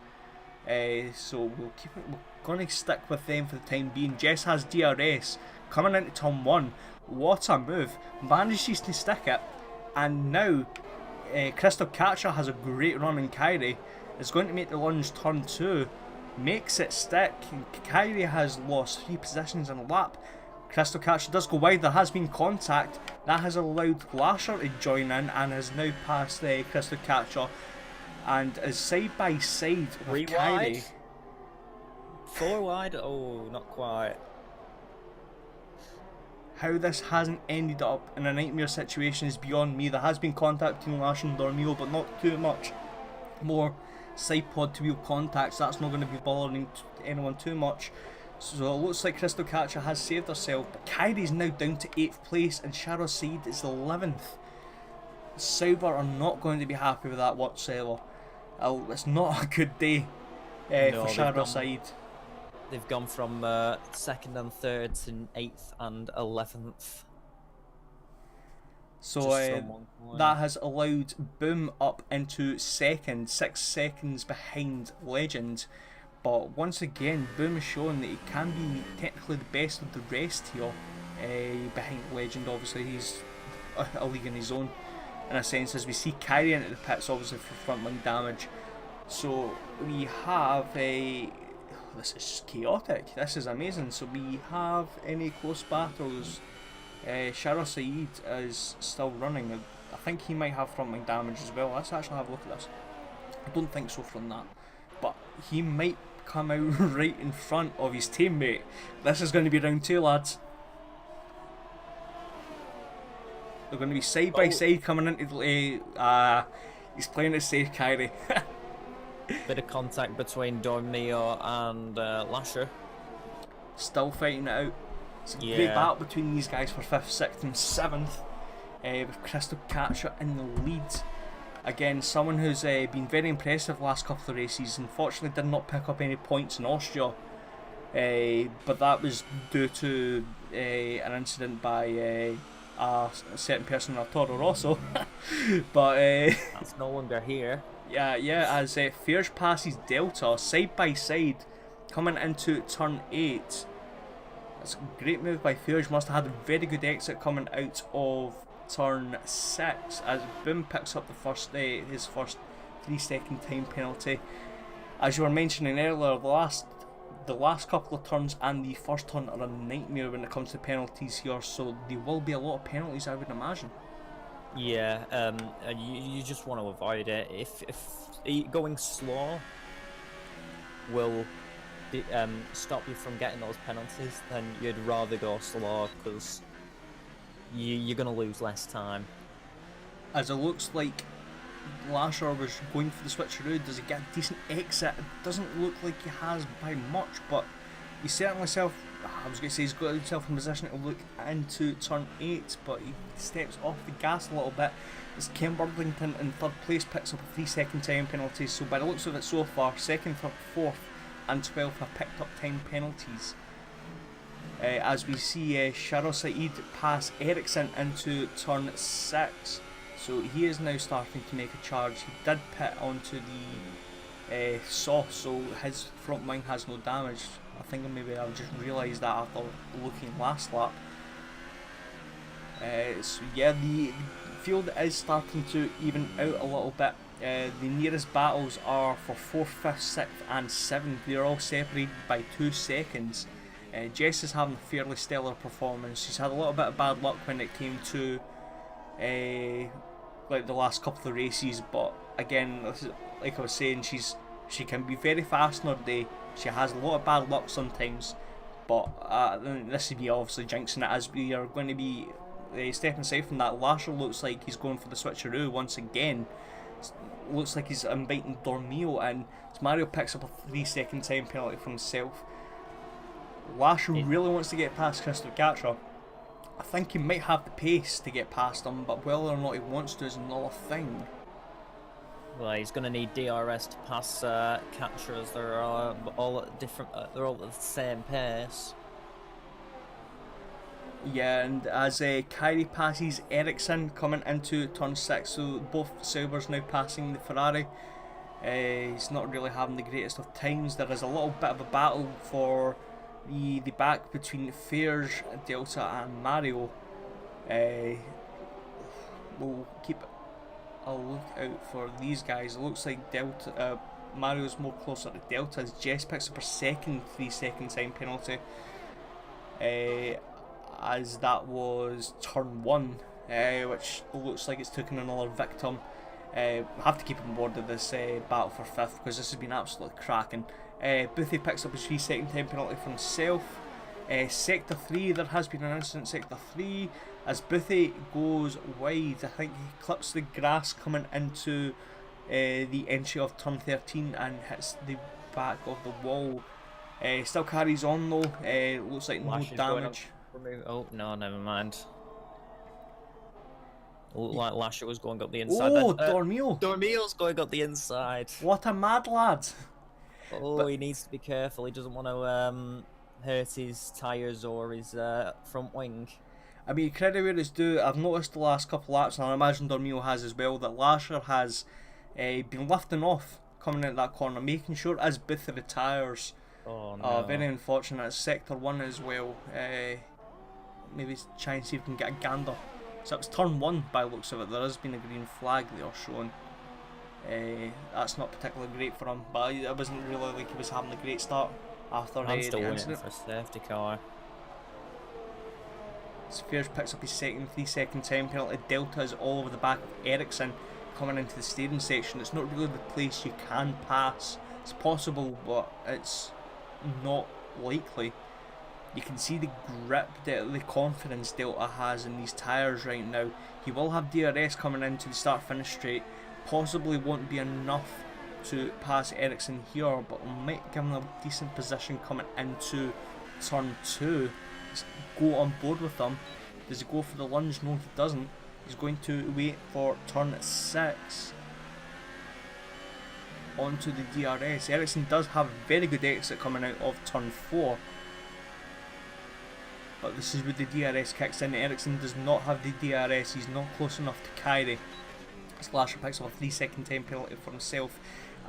So we'll keep it. We're going to stick with them for the time being. Jess has DRS coming into turn 1. What a move! Manages to stick it, and now Crystal Catcher has a great run in Kyrie. Is going to make the lunge turn 2. Makes it stick. Kyrie has lost 3 positions in a lap. Crystal Catcher does go wide. There has been contact. That has allowed Lasher to join in and has now passed Crystal Catcher and is side by side with Kyrie. Wide. 4 wide? Oh, not quite. How this hasn't ended up in a nightmare situation is beyond me. There has been contact between Lasher and Dormio, but not too much more side pod to wheel contacts. That's not going to be bothering anyone too much. So it looks like Crystal Catcher has saved herself, but Kyrie's now down to 8th place and Shadow Side is 11th. Sauber are not going to be happy with that whatsoever. It's not a good day for Shadow Side. They've gone from 2nd and 3rd to 8th and 11th. So that has allowed Boom up into 2nd, 6 seconds behind Legend. But once again, Boom has shown that he can be technically the best of the rest here. Behind Legend, obviously he's a league in his own, in a sense, as we see Kyrie into the pits, obviously for front wing damage. So we have this is chaotic. This is amazing. So we have any close battles. Shara Saeed is still running. I think he might have front wing damage as well. Let's actually have a look at this. I don't think so from that, but he might come out right in front of his teammate. This is going to be round 2, lads. They're going to be side by side coming into the he's playing it safe, Kyrie. Bit of contact between Dormio and Lasher. Still fighting it out. It's a great battle between these guys for 5th, 6th and 7th, with Crystal Catcher in the lead. Again, someone who's been very impressive the last couple of races. Unfortunately did not pick up any points in Austria, but that was due to an incident by a certain person in Toro Rosso. But that's no longer here. Yeah, as Fierce passes Delta side by side coming into turn 8. It's a great move by Fierce. Must have had a very good exit coming out of turn 6 as Boom picks up his first 3-second time penalty. As you were mentioning earlier, the last couple of turns and the first turn are a nightmare when it comes to penalties here, so there will be a lot of penalties, I would imagine. Yeah, you just want to avoid it. If going slow will stop you from getting those penalties, then you'd rather go slow, because you're going to lose less time. As it looks like Lasher was going for the switcheroo. Does he get a decent exit? It doesn't look like he has by much, but he's certainly he's got himself in position to look into turn 8, but he steps off the gas a little bit as Ken Burlington in 3rd place picks up a 3-second time penalty. So by the looks of it so far, 2nd, 3rd, 4th and 12th have picked up time penalties. As we see Sharo Saeed pass Ericsson into turn 6. So he is now starting to make a charge. He did pit onto the soft, so his front wing has no damage. I think maybe I've just realised that after looking last lap. So yeah, the field is starting to even out a little bit. The nearest battles are for 4th, 5th, 6th and 7th. They're all separated by 2 seconds. Jess is having a fairly stellar performance. She's had a little bit of bad luck when it came to like the last couple of races, but again, like I was saying, she can be very fast in her day. She has a lot of bad luck sometimes, but this would be obviously jinxing it, as we are going to be stepping aside from that. Lasher looks like he's going for the switcheroo once again. Looks like he's inviting Dormio in. As Mario picks up a 3-second time penalty for himself. Lasher really wants to get past Crystal Catcher. I think he might have the pace to get past him, but whether or not he wants to is another thing. Well, he's going to need DRS to pass Catcher, as they're all at different. They're all at the same pace. Yeah, and as Kyrie passes Ericsson coming into turn 6, so both Saubers now passing the Ferrari. He's not really having the greatest of times. There is a little bit of a battle for the back between Fairs, Delta and Mario. We'll keep a lookout for these guys. It looks like Mario's more closer to Delta, as Jess picks up her second 3-second time penalty. As that was turn 1, which looks like it's taken another victim. Have to keep on board of this battle for 5th, because this has been absolutely cracking. Boothie picks up his 3-second time penalty for himself. Sector 3, there has been an incident Sector 3, as Boothie goes wide. I think he clips the grass coming into the entry of turn 13 and hits the back of the wall. Still carries on though. Looks like no damage. Oh no, never mind. Looked like Lasher was going up the inside. Oh, Dormio! Dormio's going up the inside. What a mad lad! Oh, but he needs to be careful. He doesn't want to hurt his tyres or his front wing. I mean, credit where it's due. I've noticed the last couple of laps, and I imagine Dormio has as well, that Lasher has been lifting off coming out that corner, making sure as Booth retires. Oh no. Very unfortunate. It's Sector 1 as well. Maybe try and see if we can get a gander. So it was turn 1 by the looks of it. There has been a green flag there shown. That's not particularly great for him, but it wasn't really like he was having a great start after I'm still the waiting incident. for a safety car. Spears picks up his second 3-second time penalty. Delta is all over the back of Ericsson coming into the steering section. It's not really the place you can pass. It's possible, but it's not likely. You can see the grip, the confidence Delta has in these tyres right now. He will have DRS coming into the start-finish straight. Possibly won't be enough to pass Ericsson here, but might give him a decent position coming into turn 2. Let's go on board with him. Does he go for the lunge? No, he doesn't. He's going to wait for turn 6. Onto the DRS. Ericsson does have a very good exit coming out of turn 4. But this is where the DRS kicks in. Ericsson does not have the DRS. He's not close enough to Kyrie. Slasher picks up a 3-second time penalty for himself.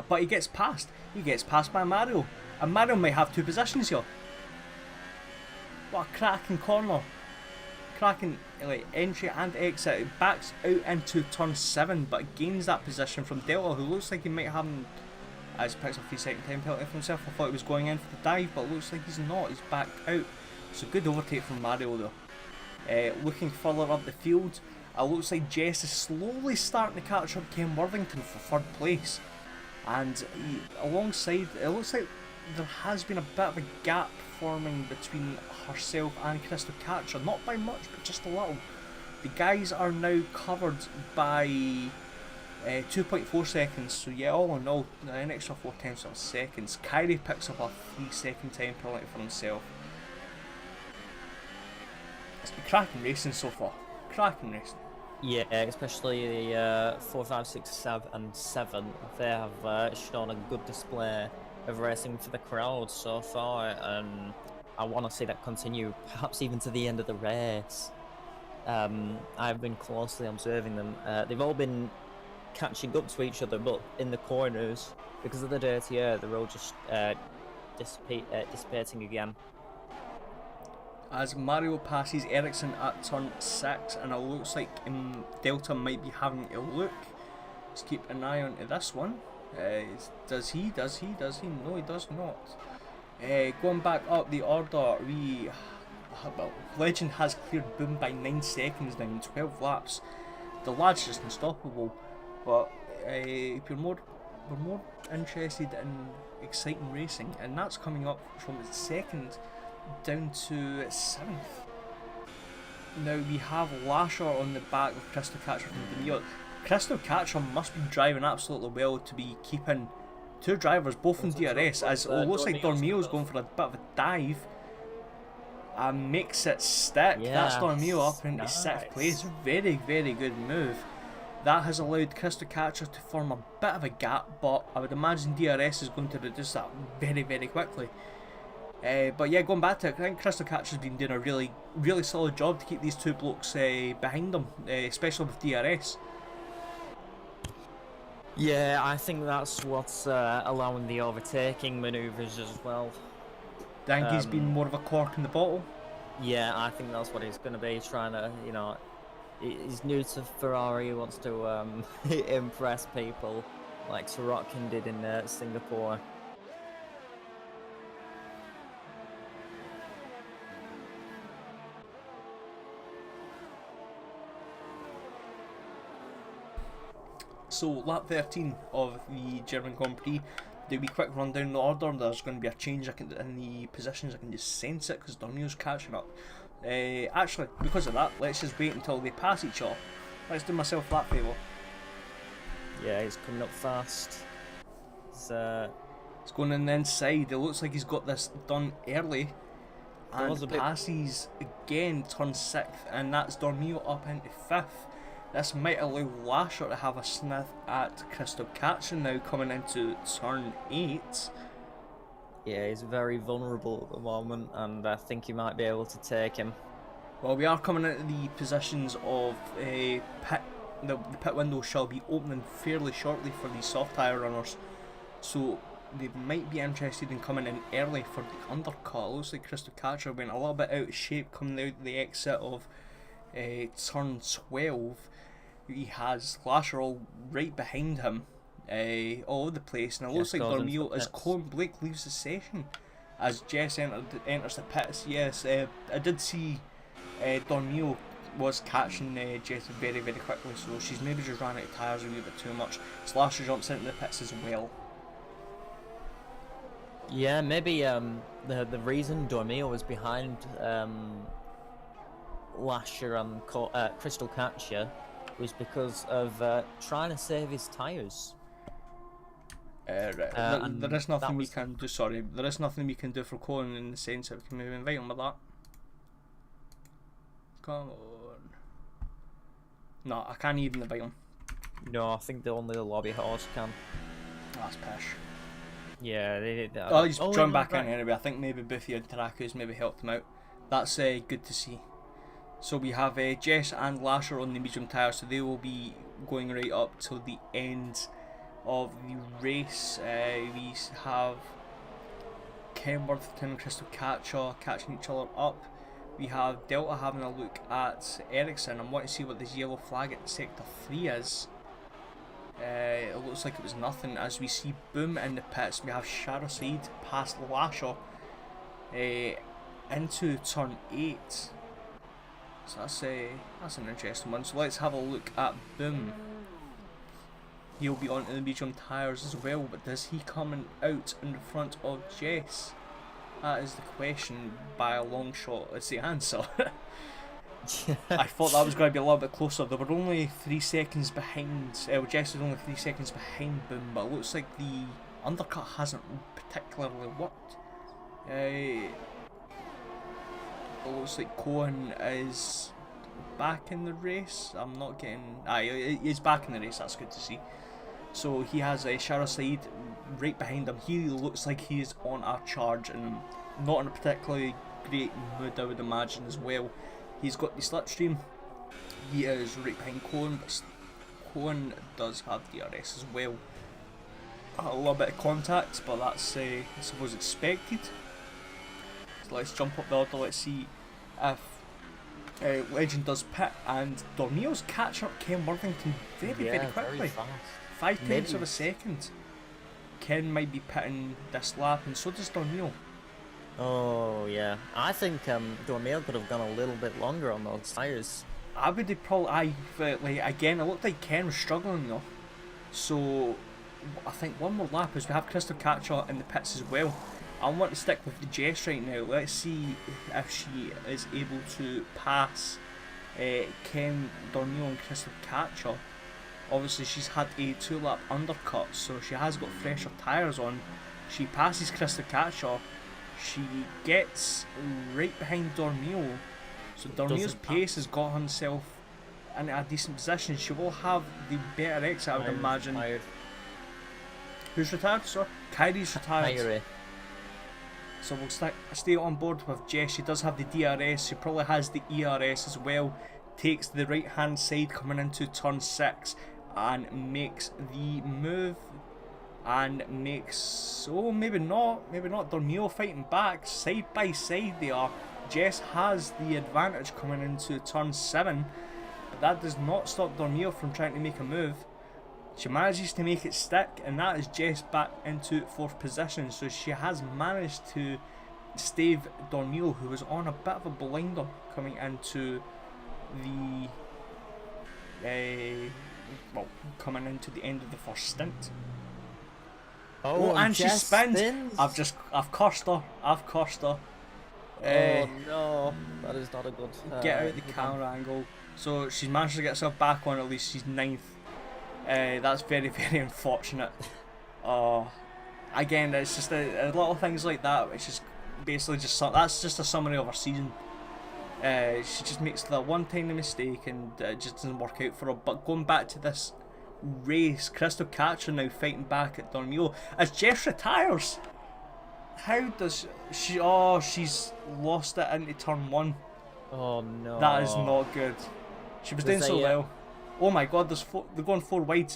But he gets past. He gets past by Mario. And Mario might have 2 positions here. What a cracking corner. Cracking entry and exit. It backs out into turn 7, but gains that position from Delta, who looks like he might have as picks up a 3-second time penalty for himself. I thought he was going in for the dive, but it looks like he's not. He's backed out. So good overtake from Mario though. Looking further up the field, it looks like Jess is slowly starting to catch up Ken Worthington for 3rd place. And alongside, it looks like there has been a bit of a gap forming between herself and Crystal Catcher. Not by much, but just a little. The guys are now covered by 2.4 seconds. So yeah, all in all, an extra 4/10 of seconds. Kyrie picks up a 3-second time penalty for himself. It's been cracking racing so far. Cracking racing. Yeah, especially the 4, 5, 6, 7 and 7. They have shown a good display of racing for the crowd so far, and I want to see that continue, perhaps even to the end of the race. I've been closely observing them. They've all been catching up to each other, but in the corners, because of the dirty air, they're all just dissipating again. as Mario passes Ericsson at turn 6, and it looks like Delta might be having a look. Let's keep an eye on this one. Does he? No, he does not. Going back up the order, Legend has cleared Boom by 9 seconds now in 12 laps. The lad's just unstoppable, but if we're more interested in exciting racing, and that's coming up from 2nd down to 7th. Now we have Lasher on the back of Crystal Catcher from Demio. Crystal Catcher must be driving absolutely well to be keeping 2 drivers both in DRS, as it looks like Dormio's going for a bit of a dive and makes it stick. That's Dormio up into 6th place. Very, very good move. That has allowed Crystal Catcher to form a bit of a gap, but I would imagine DRS is going to reduce that very, very quickly. But yeah, going back to it, I think Crystal Catcher's been doing a really, really solid job to keep these 2 blokes behind them, especially with DRS. Yeah, I think that's what's allowing the overtaking manoeuvres as well. I think he's been more of a cork in the bottle. Yeah, I think that's what he's going to be, trying to, you know, he's new to Ferrari, he wants to impress people like Sorokin did in Singapore. So lap 13 of the German Grand Prix. Do we quick run down the order? There's going to be a change in the positions. I can just sense it because Dormio's catching up. Actually, because of that, let's just wait until they pass each other. Let's do myself that favour. Yeah, he's coming up fast. It's going in the inside. It looks like he's got this done early. And passes again, turn 6th, and that's Dormio up into 5th. This might allow Lasher to have a sniff at Crystal Catcher now coming into turn 8. Yeah, he's very vulnerable at the moment, and I think you might be able to take him. Well, we are coming into the positions of pit. The pit window shall be opening fairly shortly for these soft tyre runners, so they might be interested in coming in early for the undercut. It looks like Crystal Catcher went a little bit out of shape coming out the exit of turn 12. He has Lasher all right behind him, all over the place, and it looks like Dormio, as Colin Blake leaves the session, as Jess enters the pits. Yes, I did see Dormio was catching Jess very, very quickly, so she's maybe just ran out of tyres a wee bit too much. Lasher jumps into the pits as well. Yeah, maybe the reason Dormio was behind Lasher and Crystal Catcher was because of trying to save his tyres. Right. There is nothing we can do. Sorry, there is nothing we can do for Colin in the sense that we can maybe invite him with that. Come on. No, I can't even invite him. No, I think only the lobby horse can. That's pish. Yeah, they did that. Oh, he's joined back in anyway. I think maybe Buffy and Taraku's maybe helped him out. That's good to see. So we have Jess and Lasher on the medium tyre, so they will be going right up till the end of the race. We have Kenworth and Crystal Catcher catching each other up. We have Delta having a look at Ericsson and wanting to see what this yellow flag at sector 3 is. It looks like it was nothing, as we see Boom in the pits. We have Shara Said past Lasher into turn 8. So that's an interesting one. So let's have a look at Boom. He'll be onto the medium tyres as well, but does he come out in front of Jess? That is the question by a long shot. It's the answer. I thought that was going to be a little bit closer. They were only 3 seconds behind. Jess was only 3 seconds behind Boom, but it looks like the undercut hasn't particularly worked. It looks like Cohen is back in the race. I'm not getting. He's back in the race. That's good to see. So he has Shara Said right behind him. He looks like he is on a charge and not in a particularly great mood, I would imagine, as well. He's got the slipstream. He is right behind Cohen, but Cohen does have DRS as well. A little bit of contact, but that's I suppose expected. So let's jump up the order. Let's see if Legend does pit, and Dormio's catching up Ken Worthington very quickly. Very fast. 5 tenths of a second. Ken might be pitting this lap, and so does Dormio. Oh yeah, I think Dormio could have gone a little bit longer on those tyres. I would have probably, like, again, it looked like Ken was struggling though. So, I think one more lap as we have Crystal Catcher in the pits as well. I want to stick with the Jess right now. Let's see if she is able to pass Ken, Dormio and Crystal Catcher. Obviously she's had a 2-lap undercut, so she has got fresher tyres on. She passes Crystal Catcher. She gets right behind Dormio. So Dormio's pace has got herself into a decent position. She will have the better exit, I would imagine. Retired. Who's retired? Sorry? Kyrie's retired. Kyrie. So we'll stay on board with Jess. She does have the DRS. She probably has the ERS as well. Takes the right hand side coming into turn 6 and makes the move. And makes... oh, maybe not. Dormio fighting back. Side by side they are. Jess has the advantage coming into turn 7. But that does not stop Dormio from trying to make a move. She manages to make it stick, and that is Jess back into 4th position. So she has managed to stave Dormio, who was on a bit of a blinder coming into the coming into the end of the first stint. Oh, and she spins. spins. I've cursed her. Oh no, that is not a good. Get out the camera angle. So she's managed to get herself back on. At least she's 9th. That's very unfortunate. Again, it's just a lot of things like that, which is basically that's just a summary of her season. She just makes that one tiny mistake and it just doesn't work out for her. But going back to this race, Crystal Catcher now fighting back at Dormio as Jess retires. How does she? Oh, she's lost it into turn 1. Oh no. That is not good. She was doing so well. Oh my god, they're going 4 wide.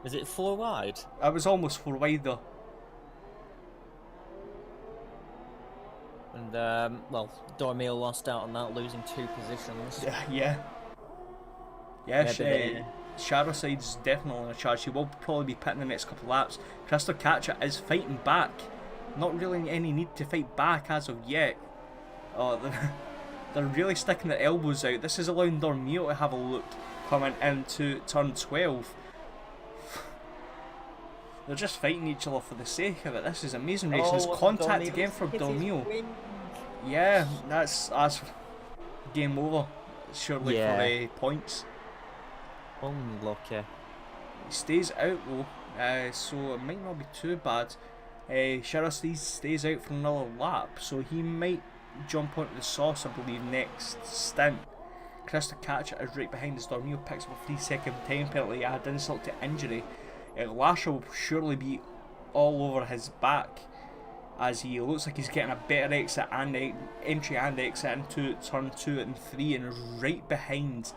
Is it 4 wide? It was almost 4 wide though. And well, Dormio lost out on that, losing 2 positions. Yeah. Shadow Side's definitely in a charge. She will probably be pitting the next couple of laps. Crystal Catcher is fighting back. Not really any need to fight back as of yet. They're really sticking their elbows out. This is allowing Dormio to have a look coming into turn 12. They're just fighting each other for the sake of it. This is amazing racing. It's contact again for Dormio. Yeah, that's game over. Surely for points. Unlucky. He stays out though, so it might not be too bad. Shara stays out for another lap, so he might jump onto the sauce, I believe, next stint. Crystal Catcher is right behind as Dormio picks up a 3-second time penalty, add insult to injury. Lasher will surely be all over his back as he looks like he's getting a better exit and entry and exit into turn 2 and 3 and is right behind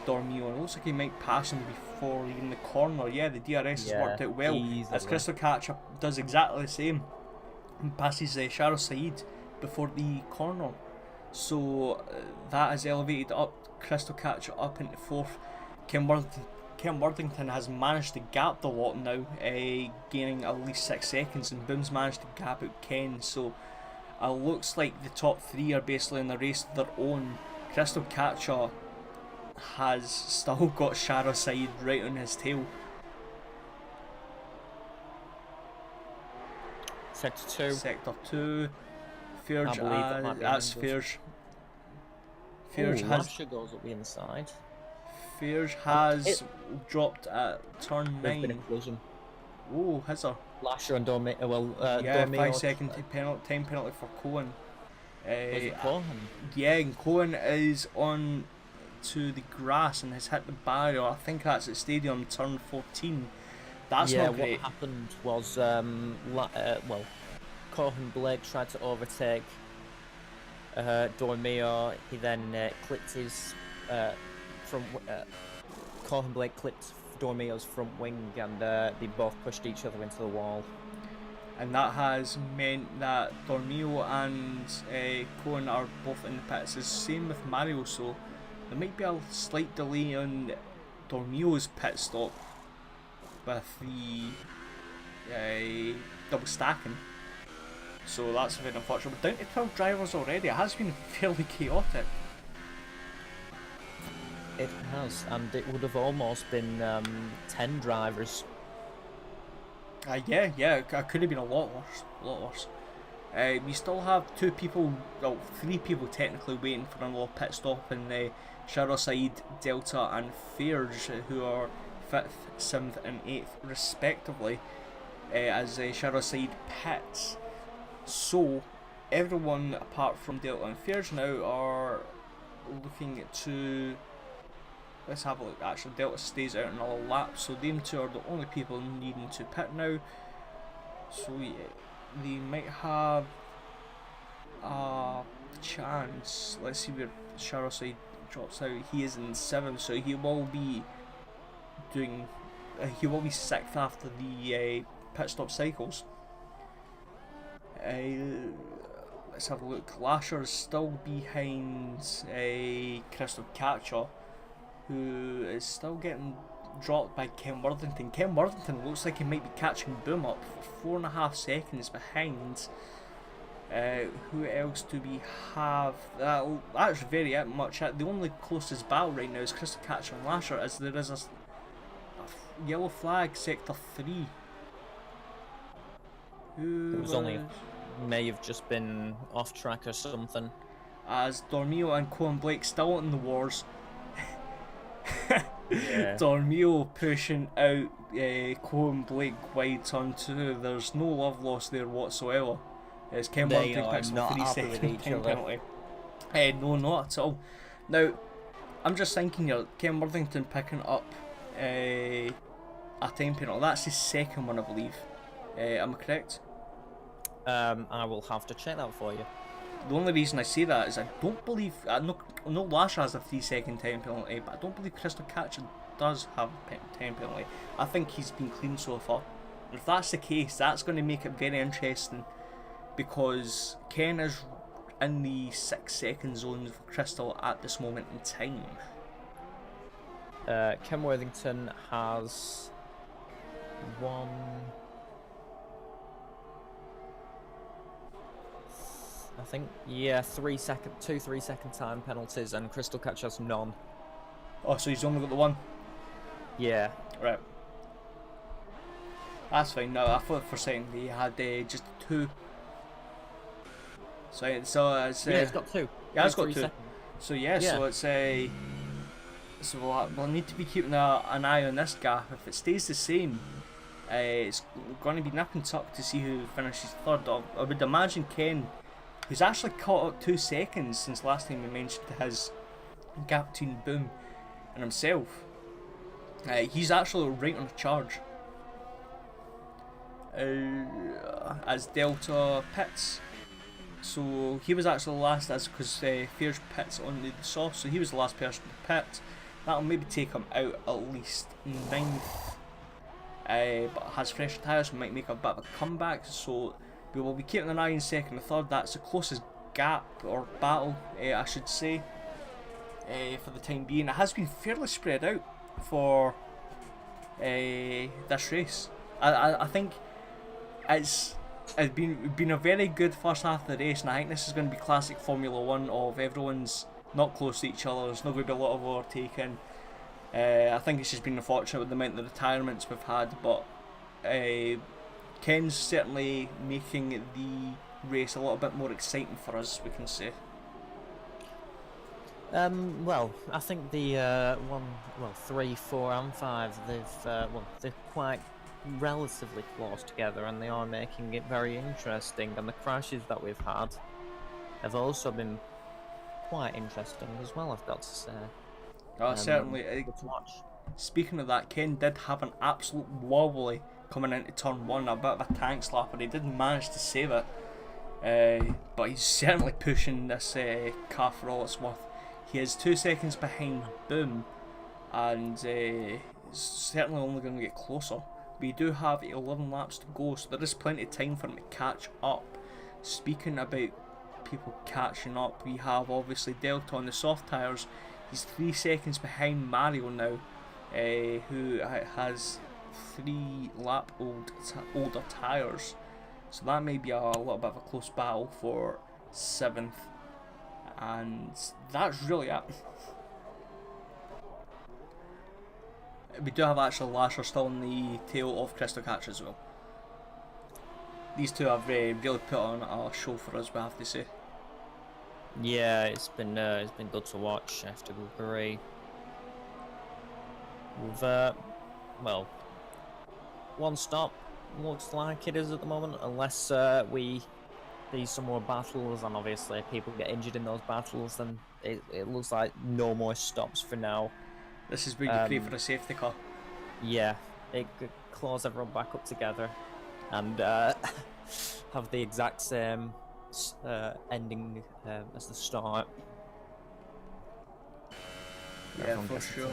Dormio, and it looks like he might pass him before leaving the corner. Yeah, the DRS has worked out well as Crystal Catcher does exactly the same and passes Sharo Saeed before the corner. So that has elevated up Crystal Catcher up into 4th. Kim Worthington has managed to gap the lot now, gaining at least 6 seconds, and Boom's managed to gap out Ken. So it looks like the top 3 are basically in the race of their own. Crystal Catcher has still got Shara Saeed right on his tail. Sector 2. Fierge, that's Fierge. Fierge has. Lasher goes up the inside. Fierge has dropped at turn 9. There's been a collision. Oh, has there? Lasher and Dormio. Yeah, Dormio 5-second time penalty for Cohen. Was it Cohen? Yeah, and Cohen is on to the grass and has hit the barrier. I think that's at Stadium turn 14. That's not great. What happened was, Cohen Blake tried to overtake Dormio. He then clipped his Cohen Blake clipped Dormio's front wing, and they both pushed each other into the wall. and that has meant that Dormio and Cohen are both in the pits. It's the same with Mario, so there might be a slight delay on Dormio's pit stop with the double stacking. So that's very unfortunate. But down to 12 drivers already. It has been fairly chaotic. It has, and it would have almost been 10 drivers. Yeah, it could have been a lot worse. We still have 3 people technically waiting for another pit stop in Shadowside, Delta and Fairs, who are 5th, 7th and 8th respectively, as Shadowside pits. So everyone apart from Delta and Fairs now are looking to... Let's have a look. Actually, Delta stays out another lap, so them 2 are the only people needing to pit now. So yeah, they might have a chance. Let's see where Shadowside drops out. He is in 7th, so he will be doing. He will be 6th after the pit stop cycles. Let's have a look. Lasher is still behind Crystal Catcher, who is still getting dropped by Ken Worthington. Ken Worthington looks like he might be catching Boom up, 4.5 seconds behind. Who else do we have? That's very much it. The only closest battle right now is Crystal Catcher and Lasher, as there is a yellow flag, Sector 3. Who It was only... may have just been off track or something. As Dormio and Cohen Blake still in the wars. Yeah. Dormio pushing out Cohen Blake wide turn 2. There's no love lost there whatsoever. As Ken Worthington picks up a 3-second time penalty. No, not at all. Now, I'm just thinking here, Ken Worthington picking up a time penalty. That's his second one, I believe. Am I correct? I will have to check that for you. The only reason I say that is I don't believe... no Lasher has a 3-second time penalty, but I don't believe Crystal Catcher does have a time penalty. I think he's been clean so far. And if that's the case, that's going to make it very interesting, because Ken is in the 6-second zone for Crystal at this moment in time. Ken Worthington has one... I think, yeah, 2 3-second time penalties, and Crystal Catch has none. Oh, so he's only got the one? Yeah. Right. That's fine. No, I thought for a second he had just 2. So it's yeah, he's got 2. Yeah, it's got 2. Seconds. So yeah, so it's so we'll need to be keeping an eye on this gap. If it stays the same, it's going to be nip and tuck to see who finishes 3rd. I would imagine Ken, who's actually caught up 2 seconds since last time we mentioned his gap between Boom and himself. He's actually right on the charge. As Delta pits. So he was actually the last, as because Fairs pits on the soft, so he was the last person to pit. That'll maybe take him out at least 9th. But has fresh tyres, so might make a bit of a comeback. So we will be keeping an eye on 2nd and 3rd. That's the closest gap or battle, I should say, for the time being. It has been fairly spread out for this race. I think it's been a very good first half of the race, and I think this is going to be classic Formula 1 of everyone's not close to each other. There's not going to be a lot of overtaking. I think it's just been unfortunate with the amount of retirements we've had, but Ken's certainly making the race a little bit more exciting for us, we can say. Well, I think the 3, 4 and 5, they're quite relatively close together, and they are making it very interesting, and the crashes that we've had have also been quite interesting as well, I've got to say. Certainly. Good to watch. Speaking of that, Ken did have an absolute wobbly coming into turn 1, a bit of a tank slapper. He didn't manage to save it, but he's certainly pushing this car for all it's worth. He is 2 seconds behind Boom, and it's certainly only going to get closer. We do have 11 laps to go, so there is plenty of time for him to catch up. Speaking about people catching up, we have obviously Delta on the soft tyres. He's 3 seconds behind Mario now, who has 3 lap older tyres. So that may be a little bit of a close battle for 7th. And that's really it. We do have actually Lasher still in the tail of Crystal Catcher as well. These two have really put on a show for us, we have to say. Yeah, it's been good to watch. I have to agree. We've well, one stop looks like it is at the moment, unless we see some more battles, and obviously people get injured in those battles, then it looks like no more stops for now. This is where you pray for a safety car. Yeah, it could claws everyone back up together and have the exact same ending as the start. Yeah, for sure.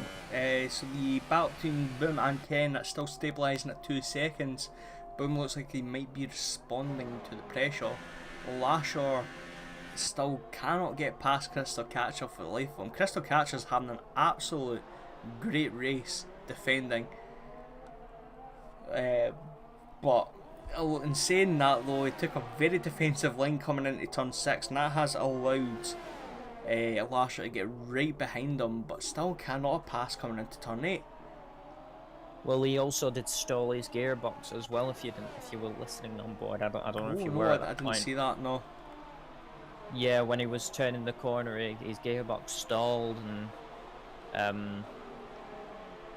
So the battle between Boom and Ken, that's still stabilising at 2 seconds. Boom looks like he might be responding to the pressure. Lasher still cannot get past Crystal Catcher for the life of him. Crystal Catcher's having an absolute great race defending. But in saying that though, he took a very defensive line coming into turn 6, and that has allowed Lasher to get right behind him, but still cannot pass coming into turn 8. Well, he also did stall his gearbox as well. If you were listening on board, I don't know if you were. I didn't see that. No. Yeah, when he was turning the corner, his gearbox stalled and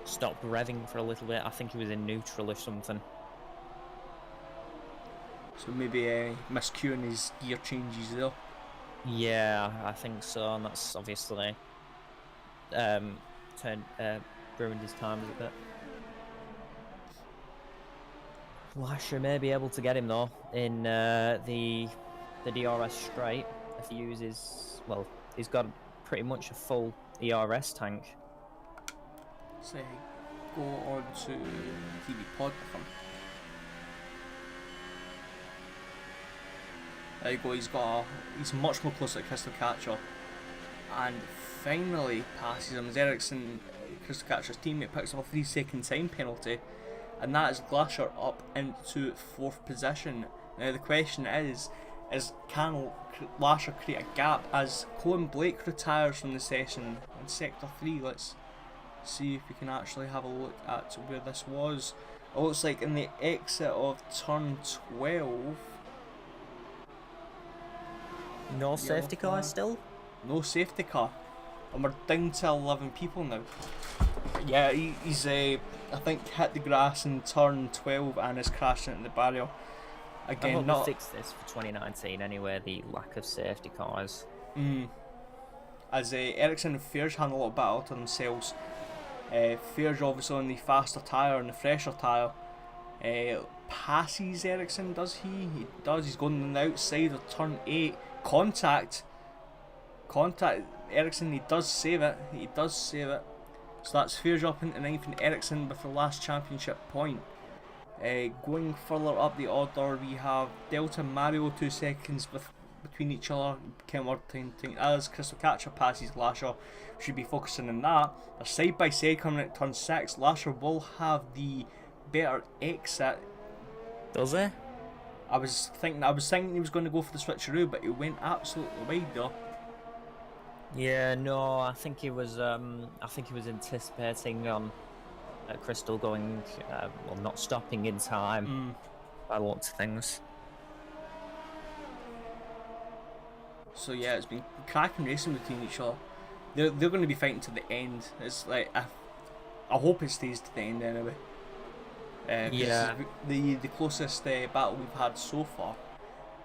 stopped revving for a little bit. I think he was in neutral or something. So maybe miscuing his gear changes there. Yeah, I think so, and that's obviously ruined his times a bit. Lasher may be able to get him though in the DRS straight if he uses. Well, he's got pretty much a full ERS tank. So go on to TV pod with him. There you go, he's much more close to Crystal Catcher, and finally passes him as Ericsson, Crystal Catcher's teammate, picks up a 3 second time penalty, and that is Lasher up into 4th position. Now the question is can Lasher create a gap as Colin Blake retires from the session in Sector 3? Let's see if we can actually have a look at where this was. It looks like in the exit of turn 12. No safety car still? No safety car. And we're down to 11 people now. Yeah, he's I think hit the grass in turn 12 and is crashing into the barrier. Again, I hope not we fix this for 2019 anyway, the lack of safety cars. As Ericsson and Fairge handle a little bit out of themselves. Fairge obviously on the faster tyre and the fresher tyre. Passes Ericsson, does he? He does. He's going on the outside of turn 8. Contact Ericsson, he does save it. So that's Fairge up into 9th and Ericsson with the last championship point. Going further up the order, we have Delta and Mario 2 seconds between each other. As Crystal Catcher passes Lasher, should be focusing on that. They're side by side coming at turn 6. Lasher will have the better exit. Does he? I was thinking he was going to go for the switcheroo, but he went absolutely wide though. Yeah, no, I think he was anticipating on Crystal going, well, not stopping in time. By lots of things. So yeah, it's been cracking racing between each other. They're going to be fighting to the end. It's like I hope it stays to the end anyway. Yeah. The closest battle we've had so far.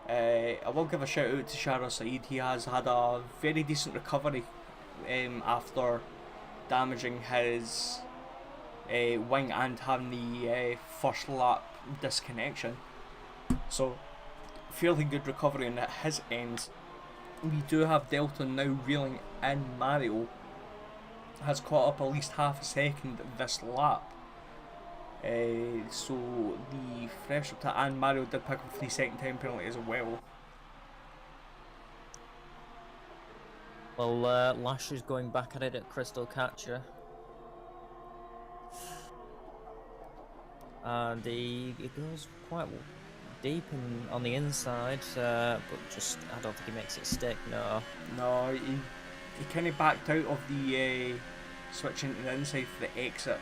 I will give a shout out to Shara Saeed. He has had a very decent recovery after damaging his wing and having the first lap disconnection. So fairly good recovery on his end. We do have Delta now reeling in. Mario has caught up at least half a second this lap. So the fresh up and Mario did pick up 3 second time penalty as well. Well, Lasher's going back at it at Crystal Catcher. And he goes quite deep on the inside, but just I don't think he makes it stick. No, he kind of backed out of the switching to the inside for the exit.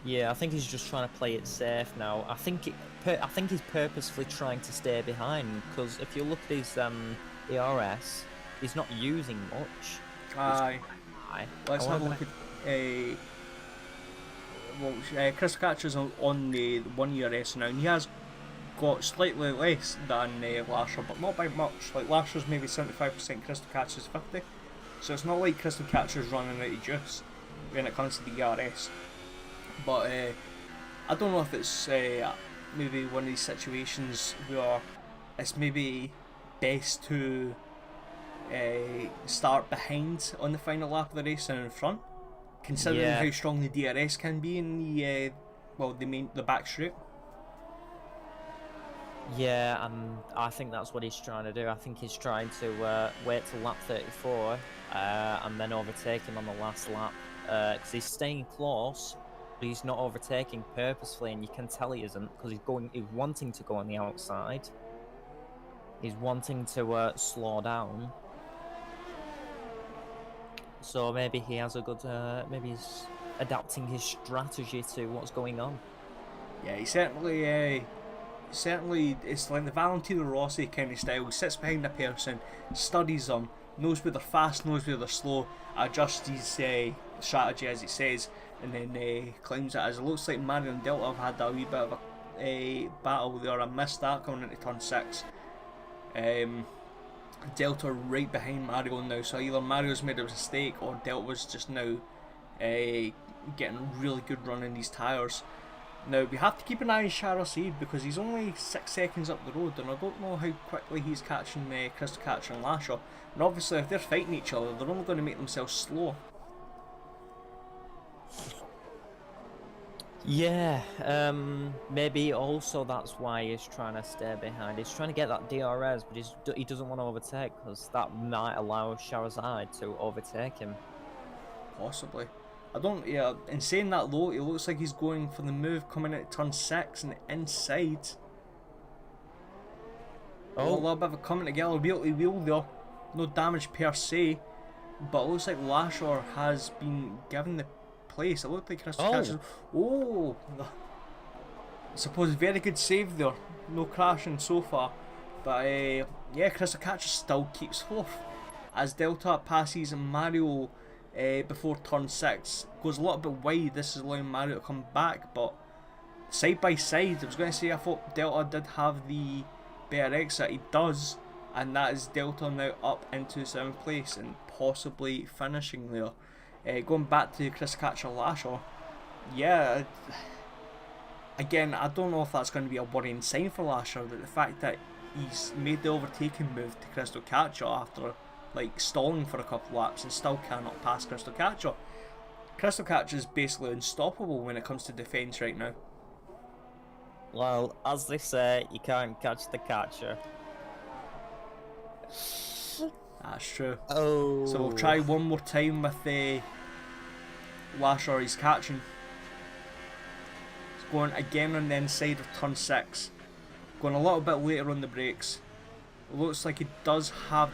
Yeah, I think he's just trying to play it safe now. I think he's purposefully trying to stay behind, because if you look at his ARS, he's not using much. Aye. Let's have a look at Crystal Catcher's on the 1 year S now, and he has got slightly less than Lasher, but not by much. Like Lasher's maybe 75%, Crystal Catcher's 50%. So it's not like Crystal Catcher's running out of juice when it comes to the ERS. But I don't know if it's maybe one of these situations where it's maybe best to start behind on the final lap of the race and in front, considering how strong the DRS can be in the the back straight. Yeah, and I think that's what he's trying to do. I think he's trying to wait till lap 34 and then overtake him on the last lap, because he's staying close, but he's not overtaking purposefully, and you can tell he isn't, because he's wanting to go on the outside. He's wanting to slow down. So maybe he has a good, maybe he's adapting his strategy to what's going on. Yeah, he certainly, it's like the Valentino Rossi kind of style. He sits behind a person, studies them, knows where they're fast, knows where they're slow, adjusts his strategy as it says, and then claims it. As it looks like Mario and Delta have had a wee bit of a battle there. I missed that coming into turn 6. Delta right behind Mario now, so either Mario's made a mistake or Delta was just now getting really good run in these tyres. Now we have to keep an eye on Shara Seed, because he's only 6 seconds up the road, and I don't know how quickly he's catching Crystal Catcher and Lasher. And obviously if they're fighting each other, they're only going to make themselves slow. Yeah, maybe also that's why he's trying to stay behind. He's trying to get that DRS, but he doesn't want to overtake, because that might allow Charizard to overtake him. Possibly. In saying that though, it looks like he's going for the move coming out turn 6 and the inside. A little bit of a coming together, wheel there. No damage per se, but it looks like Lasher has been given the place. It looked like Crystal Catcher. I suppose very good save there. No crashing so far. But yeah, Crystal Catcher still keeps 4th. As Delta passes Mario before turn 6. Goes a little bit wide. This is allowing Mario to come back, but side by side, I was going to say I thought Delta did have the better exit. He does, and that is Delta now up into 7th place and possibly finishing there. Going back to Crystal Catcher Lasher, yeah, again, I don't know if that's going to be a worrying sign for Lasher, that the fact that he's made the overtaking move to Crystal Catcher after like stalling for a couple laps and still cannot pass Crystal Catcher. Crystal Catcher is basically unstoppable when it comes to defence right now. Well, as they say, you can't catch the catcher. That's true. Oh. So we'll try one more time with Lasher. He's catching. He's going again on the inside of turn 6. Going a little bit later on the brakes. It looks like he does have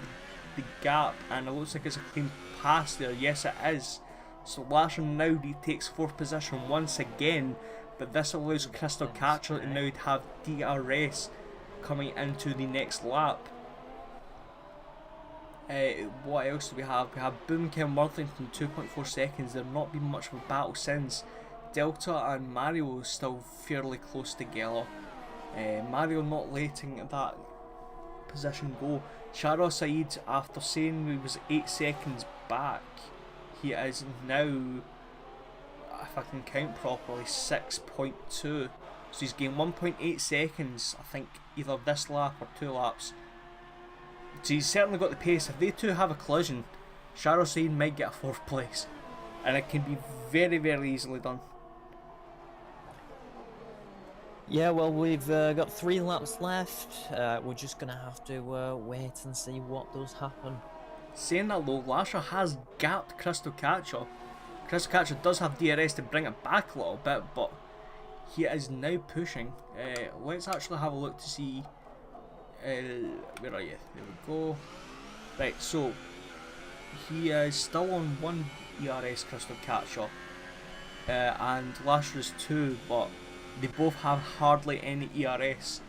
the gap, and it looks like it's a clean pass there. Yes, it is. So Lasher now takes 4th position once again, but this allows Crystal Catcher to now have DRS coming into the next lap. What else do we have? We have Boomkin Worthington 2.4 seconds. There's not been much of a battle since. Delta and Mario still fairly close together. Mario not letting that position go. Shara Saeed, after saying he was 8 seconds back, he is now, if I can count properly, 6.2. So he's gained 1.8 seconds, I think, either this lap or 2 laps. So he's certainly got the pace. If they two have a collision, Shara Saeed might get a 4th place, and it can be very, very easily done. Yeah, well, we've got 3 laps left. We're just gonna have to wait and see what does happen. Saying that though, Lasher has gapped Crystal Catcher. Crystal Catcher does have DRS to bring it back a little bit, but he is now pushing. Let's actually have a look to see. Where are you? There we go. Right, so he is still on 1 ERS Crystal Catcher, and Lasher is 2, but they both have hardly any ERS.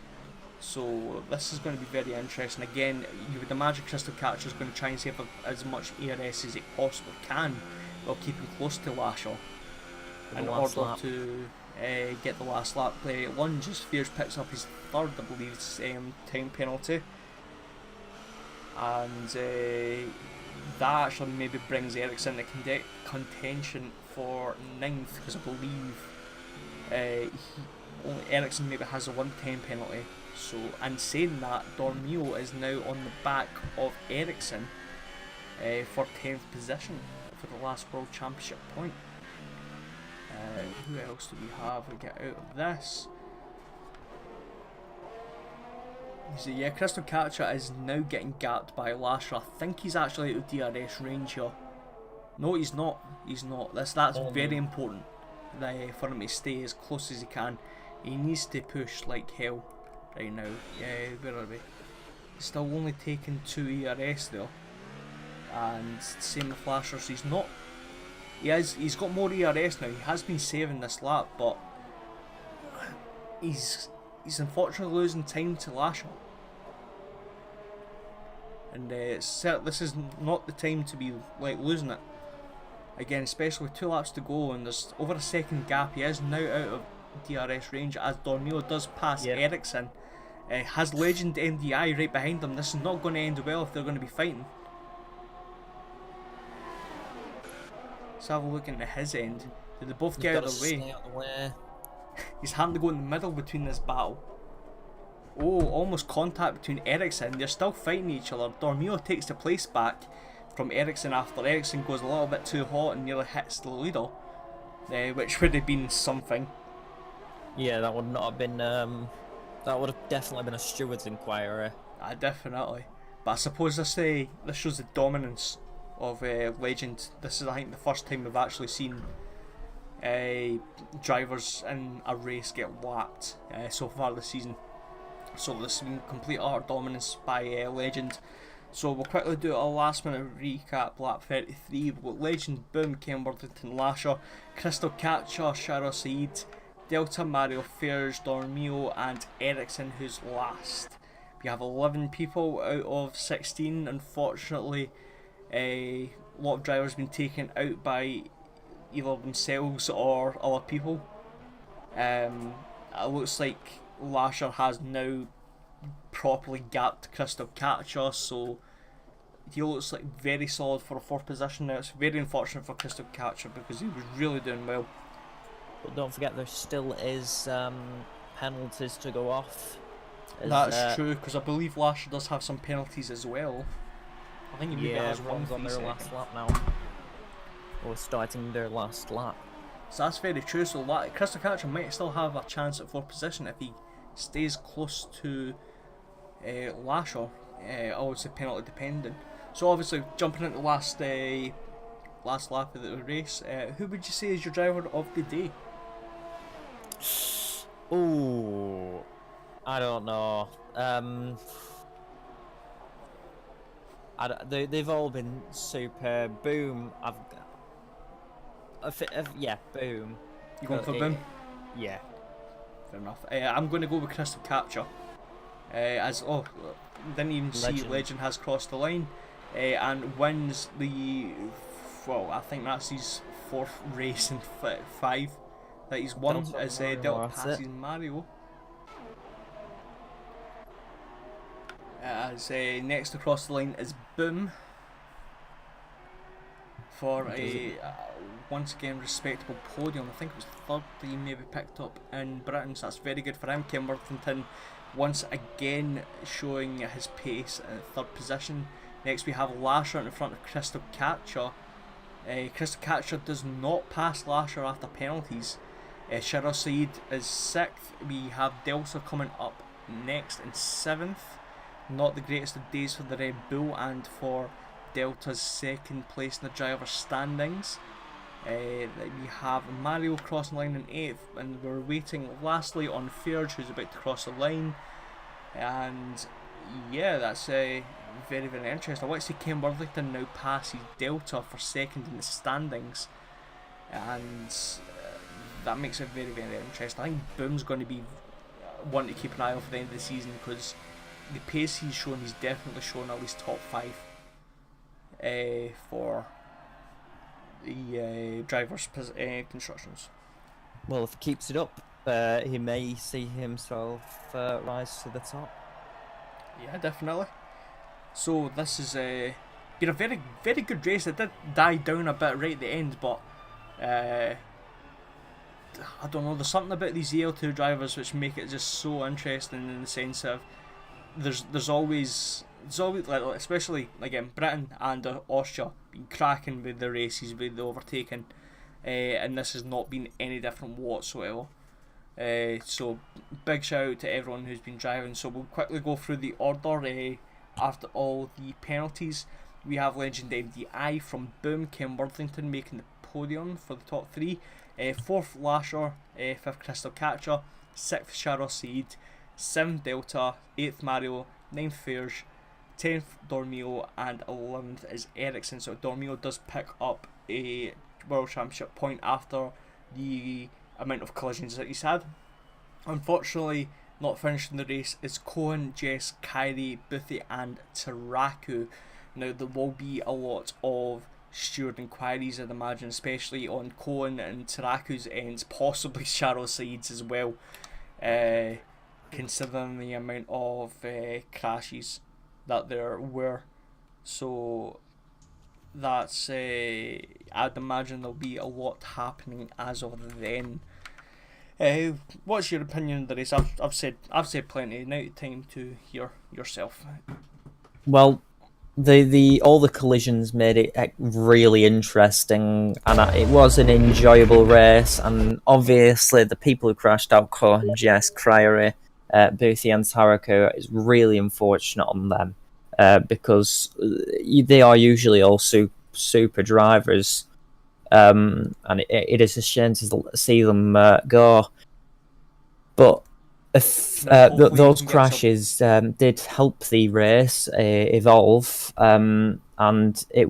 So this is going to be very interesting. Again, you would imagine Crystal Catcher is going to try and save as much ERS as it possibly can while keeping close to Lasher in order to get the last lap. Lunges, Fears picks up his 3rd, I believe, time penalty. And that actually maybe brings Ericsson into contention for 9th, because I believe Ericsson maybe has a 1-10 penalty. So, and saying that, Dormio is now on the back of Ericsson for 10th position for the last World Championship point. Who else do we have to get out of this? So yeah, Crystal Catcher is now getting gapped by Lasher. I think he's actually out of DRS range here. No, he's not. He's not. That's very important for him to stay as close as he can. He needs to push like hell right now. Yeah, where are we? He's still only taking 2 ERS though. And same with Lasher, so he's not. He's got more ERS now. He has been saving this lap, but he's unfortunately losing time to Lasher. And this is not the time to be like losing it. Again, especially with 2 laps to go and there's over a second gap. He is now out of DRS range as Dormio does pass Ericsson. Has Legend MDI right behind them. This is not going to end well if they're going to be fighting. Let's have a look into his end. Did they both get out of the way? He's having to go in the middle between this battle. Oh, almost contact between Ericsson. They're still fighting each other. Dormio takes the place back from Ericsson after Ericsson goes a little bit too hot and nearly hits the leader, which would have been something. Yeah, that would not have been. That would have definitely been a steward's inquiry. Definitely. But I suppose this shows the dominance of Legend. This is, I think, the first time we've actually seen drivers in a race get lapped so far this season. So this has been complete utter dominance by Legend. So we'll quickly do a last minute recap. Lap 33, we've got Legend, Boom, Ken Worthington, Lasher, Crystal Catcher, Shara Saeed, Delta, Mario Fairs, Dormio and Ericsson, who's last. We have 11 people out of 16. Unfortunately, a lot of drivers have been taken out by either themselves or other people. It looks like Lasher has now properly gapped Crystal Catcher, so he looks like very solid for a 4th position now. It's very unfortunate for Crystal Catcher because he was really doing well. But don't forget there still is penalties to go off. That's true, because I believe Lasher does have some penalties as well. I think he maybe has one on their last lap now. Or starting their last lap. So that's very true. So Crystal Catcher might still have a chance at 4th position if he stays close to Lasher. Obviously penalty dependent. So obviously jumping into last lap of the race, who would you say is your driver of the day? Ooh, I don't know. They've all been superb. Boom. Yeah, Boom. You going for Boom? Yeah. Fair enough. I'm going to go with Crystal Catcher. Didn't even see Legend has crossed the line and wins the. Well, I think that's his 4th race in 5 that he's won as Delta passes Mario. As next across the line is Boom for a once again respectable podium. I think it was 3rd that he maybe picked up in Britain, so that's very good for him. Ken Worthington once again showing his pace in 3rd position. Next we have Lasher in front of Crystal Catcher. Crystal Catcher does not pass Lasher after penalties. Shara Saeed is 6th. We have Delta coming up next in 7th. Not the greatest of days for the Red Bull and for Delta's 2nd place in the driver's standings. We have Mario crossing the line in 8th, and we're waiting lastly on Ferge, who's about to cross the line. And yeah, that's very, very interesting. I want to see Ken Worthington now passes Delta for 2nd in the standings, and that makes it very, very interesting. I think Boom's going to be one to keep an eye on for the end of the season, because the pace he's shown, he's definitely shown at least top 5 for the drivers' constructions. Well, if he keeps it up, he may see himself rise to the top. Yeah, definitely. So this has been a very, very good race. It did die down a bit right at the end, but I don't know, there's something about these AL2 drivers which make it just so interesting, in the sense of there's always like, especially again Britain and Austria been cracking with the races, with the overtaking, and this has not been any different whatsoever. So big shout out to everyone who's been driving. So we'll quickly go through the order. After all the penalties, we have Legend MDI from Boom, Ken Worthington making the podium for the top 3. 4th Lasher, 5th Crystal Catcher, 6th Shara Saeed, 7th Delta, 8th Mario, 9th Ferge, 10th Dormio, and 11th is Ericsson. So Dormio does pick up a World Championship point after the amount of collisions that he's had. Unfortunately, not finishing the race is Cohen, Jess, Kyrie, Boothie and Taraku. Now there will be a lot of steward inquiries, I'd imagine, especially on Cohen and Taraku's ends, possibly Shara Saeed's as well, considering the amount of crashes that there were. So that's I'd imagine there'll be a lot happening as of then. What's your opinion of the race? I've said plenty. Now time to hear yourself. Well, the all the collisions made it really interesting, and it was an enjoyable race. And obviously, the people who crashed out, Cohen, Jess, Cryery, Boothie, and Tarako, is really unfortunate on them, because they are usually all super drivers. And it is a shame to see them go. But if those crashes did help the race evolve, and it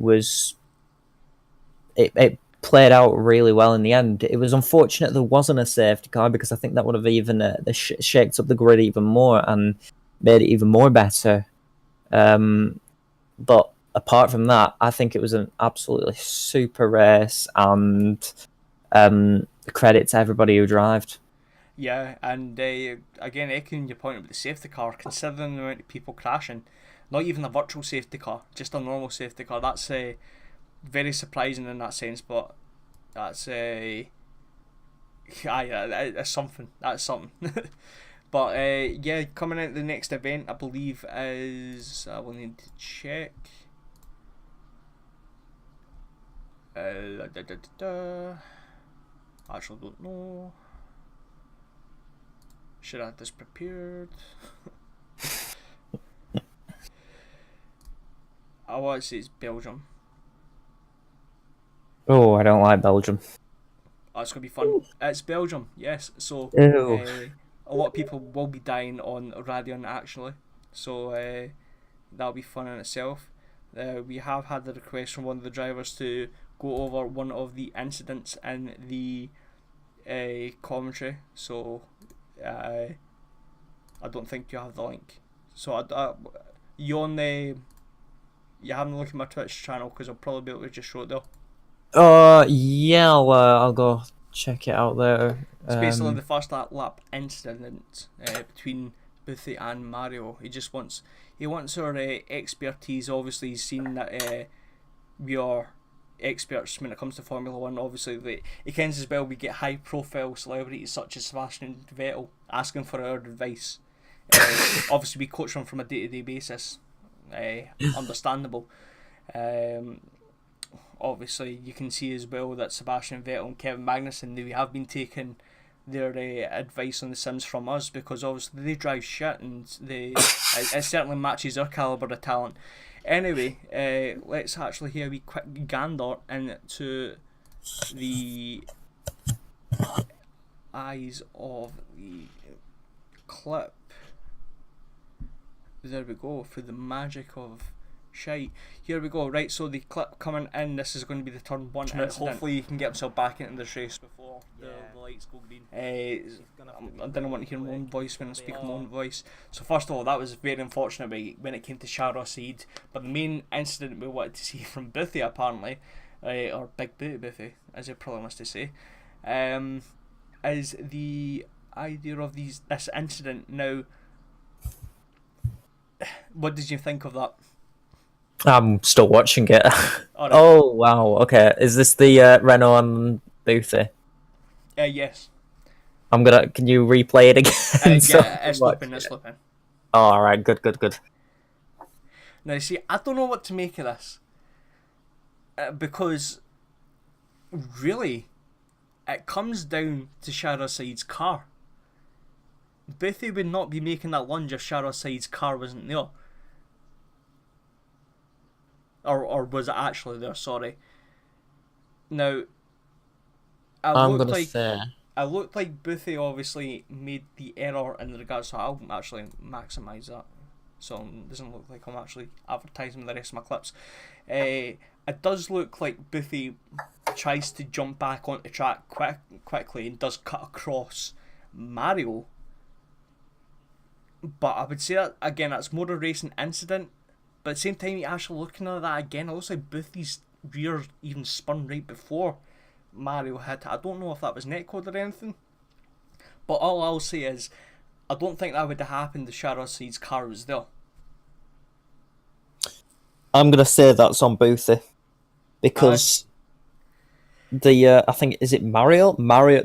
played out really well in the end. It was unfortunate there wasn't a safety car, because I think that would have even shaked up the grid even more and made it even more better. But apart from that, I think it was an absolutely super race, and credit to everybody who drived. Yeah, and again, echoing your point about the safety car, considering the amount of people crashing, not even a virtual safety car, just a normal safety car, that's very surprising in that sense, but that's it's something. That's something. But yeah, coming out the next event, I believe is, I will need to check. Actually don't know. Should I have this prepared? I want to say it's Belgium. Oh, I don't like Belgium. Oh, it's going to be fun. It's Belgium, yes. So a lot of people will be dying on Radion, actually. So that'll be fun in itself. We have had the request from one of the drivers to go over one of the incidents in the commentary. So I don't think you have the link. So you having a look at my Twitch channel, because I'll probably be able to just show it there. Yeah, I'll go check it out there. It's basically the first lap incident between Boothie and Mario. He wants our expertise. Obviously, he's seen that we are experts when it comes to Formula 1. Obviously, he kens as well we get high profile celebrities such as Sebastian Vettel asking for our advice. Obviously, we coach them from a day-to-day basis. Understandable. Obviously, you can see as well that Sebastian Vettel and Kevin Magnussen, they have been taken their advice on The Sims from us, because obviously they drive shit and it certainly matches their calibre of talent. Anyway, let's actually hear a wee quick gander into the eyes of the clip. There we go, through the magic of shite. Here we go. Right, so the clip coming in, this is going to be the turn 1 incident. Hopefully you can get himself back into this race before the lights go green. I didn't want to hear my own voice when I speak my own voice. So first of all, that was very unfortunate when it came to Shara Said, but the main incident we wanted to see from Boothie apparently, or Big Booty Boothie, as it probably wants to say, is the idea of this incident. Now, what did you think of that? I'm still watching it. Right. Oh wow, okay. Is this the Renault and Boothie? Yes. Can you replay it again? Yeah, it's flipping. Oh, alright, good. Now, see, I don't know what to make of this. Because, really, it comes down to Shahrazad's car. Boothie would not be making that lunge if Shahrazad's car wasn't there. Or was it actually there, sorry. Now, I looked like Boothie obviously made the error in regards to, I'll actually maximise that so it doesn't look like I'm actually advertising the rest of my clips. It does look like Boothie tries to jump back onto track quickly and does cut across Mario. But I would say that, again, that's more a racing incident. But at the same time, actually looking at that again, it looks like Boothie's rear even spun right before Mario hit. I don't know if that was netcode or anything. But all I'll say is, I don't think that would have happened if Shahrazad's car was there. I'm gonna say that's on Boothie. Because I think, is it Mario? Mario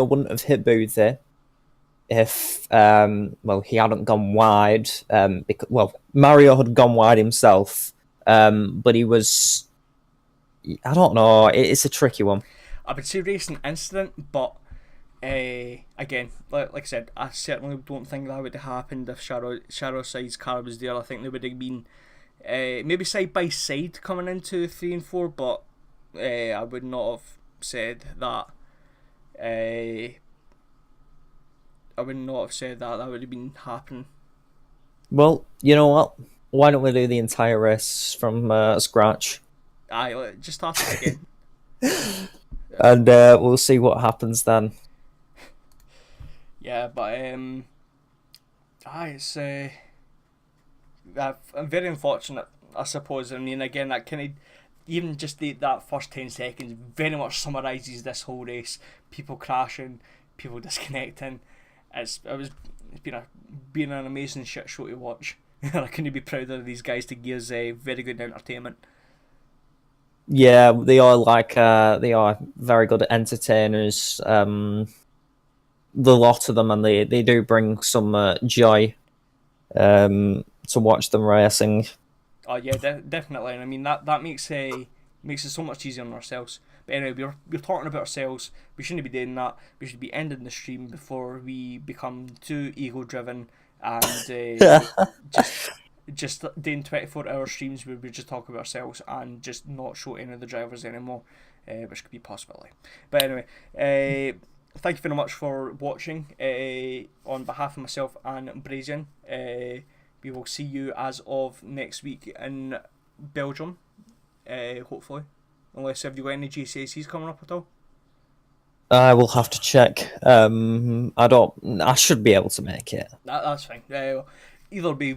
wouldn't have hit Boothie if he hadn't gone wide. Mario had gone wide himself, but he was, I don't know, it's a tricky one. I would say racing incident, but again, like I said, I certainly don't think that would have happened if Shahrazad's car was there. I think they would have been maybe side by side coming into 3 and 4, but I would not have said that. I would not have said that would have been happening. Well, you know what? Why don't we do the entire race from scratch? Aye, just start it again. And we'll see what happens then. Yeah, but it's very unfortunate, I suppose. I mean, again, that kind of, even just that first 10 seconds very much summarises this whole race. People crashing, people disconnecting. It's been an amazing shit show to watch. I couldn't be prouder of these guys to give us very good entertainment. Yeah, they are very good entertainers. The lot of them, and they do bring some joy to watch them racing. Oh yeah, definitely. And I mean that makes it so much easier on ourselves. But anyway, we're talking about ourselves. We shouldn't be doing that. We should be ending the stream before we become too ego driven and just doing 24-hour streams where we just talk about ourselves and just not show any of the drivers anymore, which could be a possibility. But anyway, thank you very much for watching. On behalf of myself and Brazian, we will see you as of next week in Belgium, hopefully. Unless, have you got any GCSEs coming up at all? I will have to check. I should be able to make it. That's fine. Either way,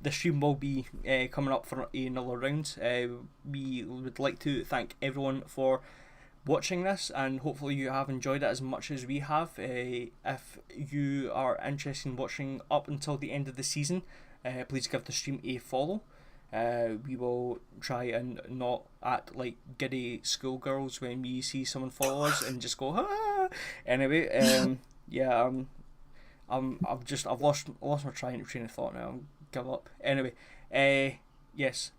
the stream will be coming up for another round. We would like to thank everyone for watching this, and hopefully you have enjoyed it as much as we have. If you are interested in watching up until the end of the season, please give the stream a follow. We will try and not act like giddy schoolgirls when we see someone follow us and just go, ah! Anyway, yeah, I've lost my train of thought now. I'm give up. Anyway, yes,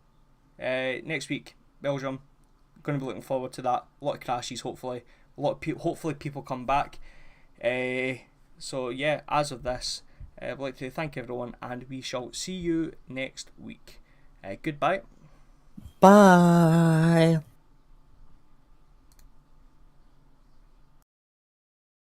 next week Belgium. Going to be looking forward to that. A lot of crashes, hopefully. Hopefully people come back. So yeah, as of this, I'd like to thank everyone, and we shall see you next week. Goodbye. Bye.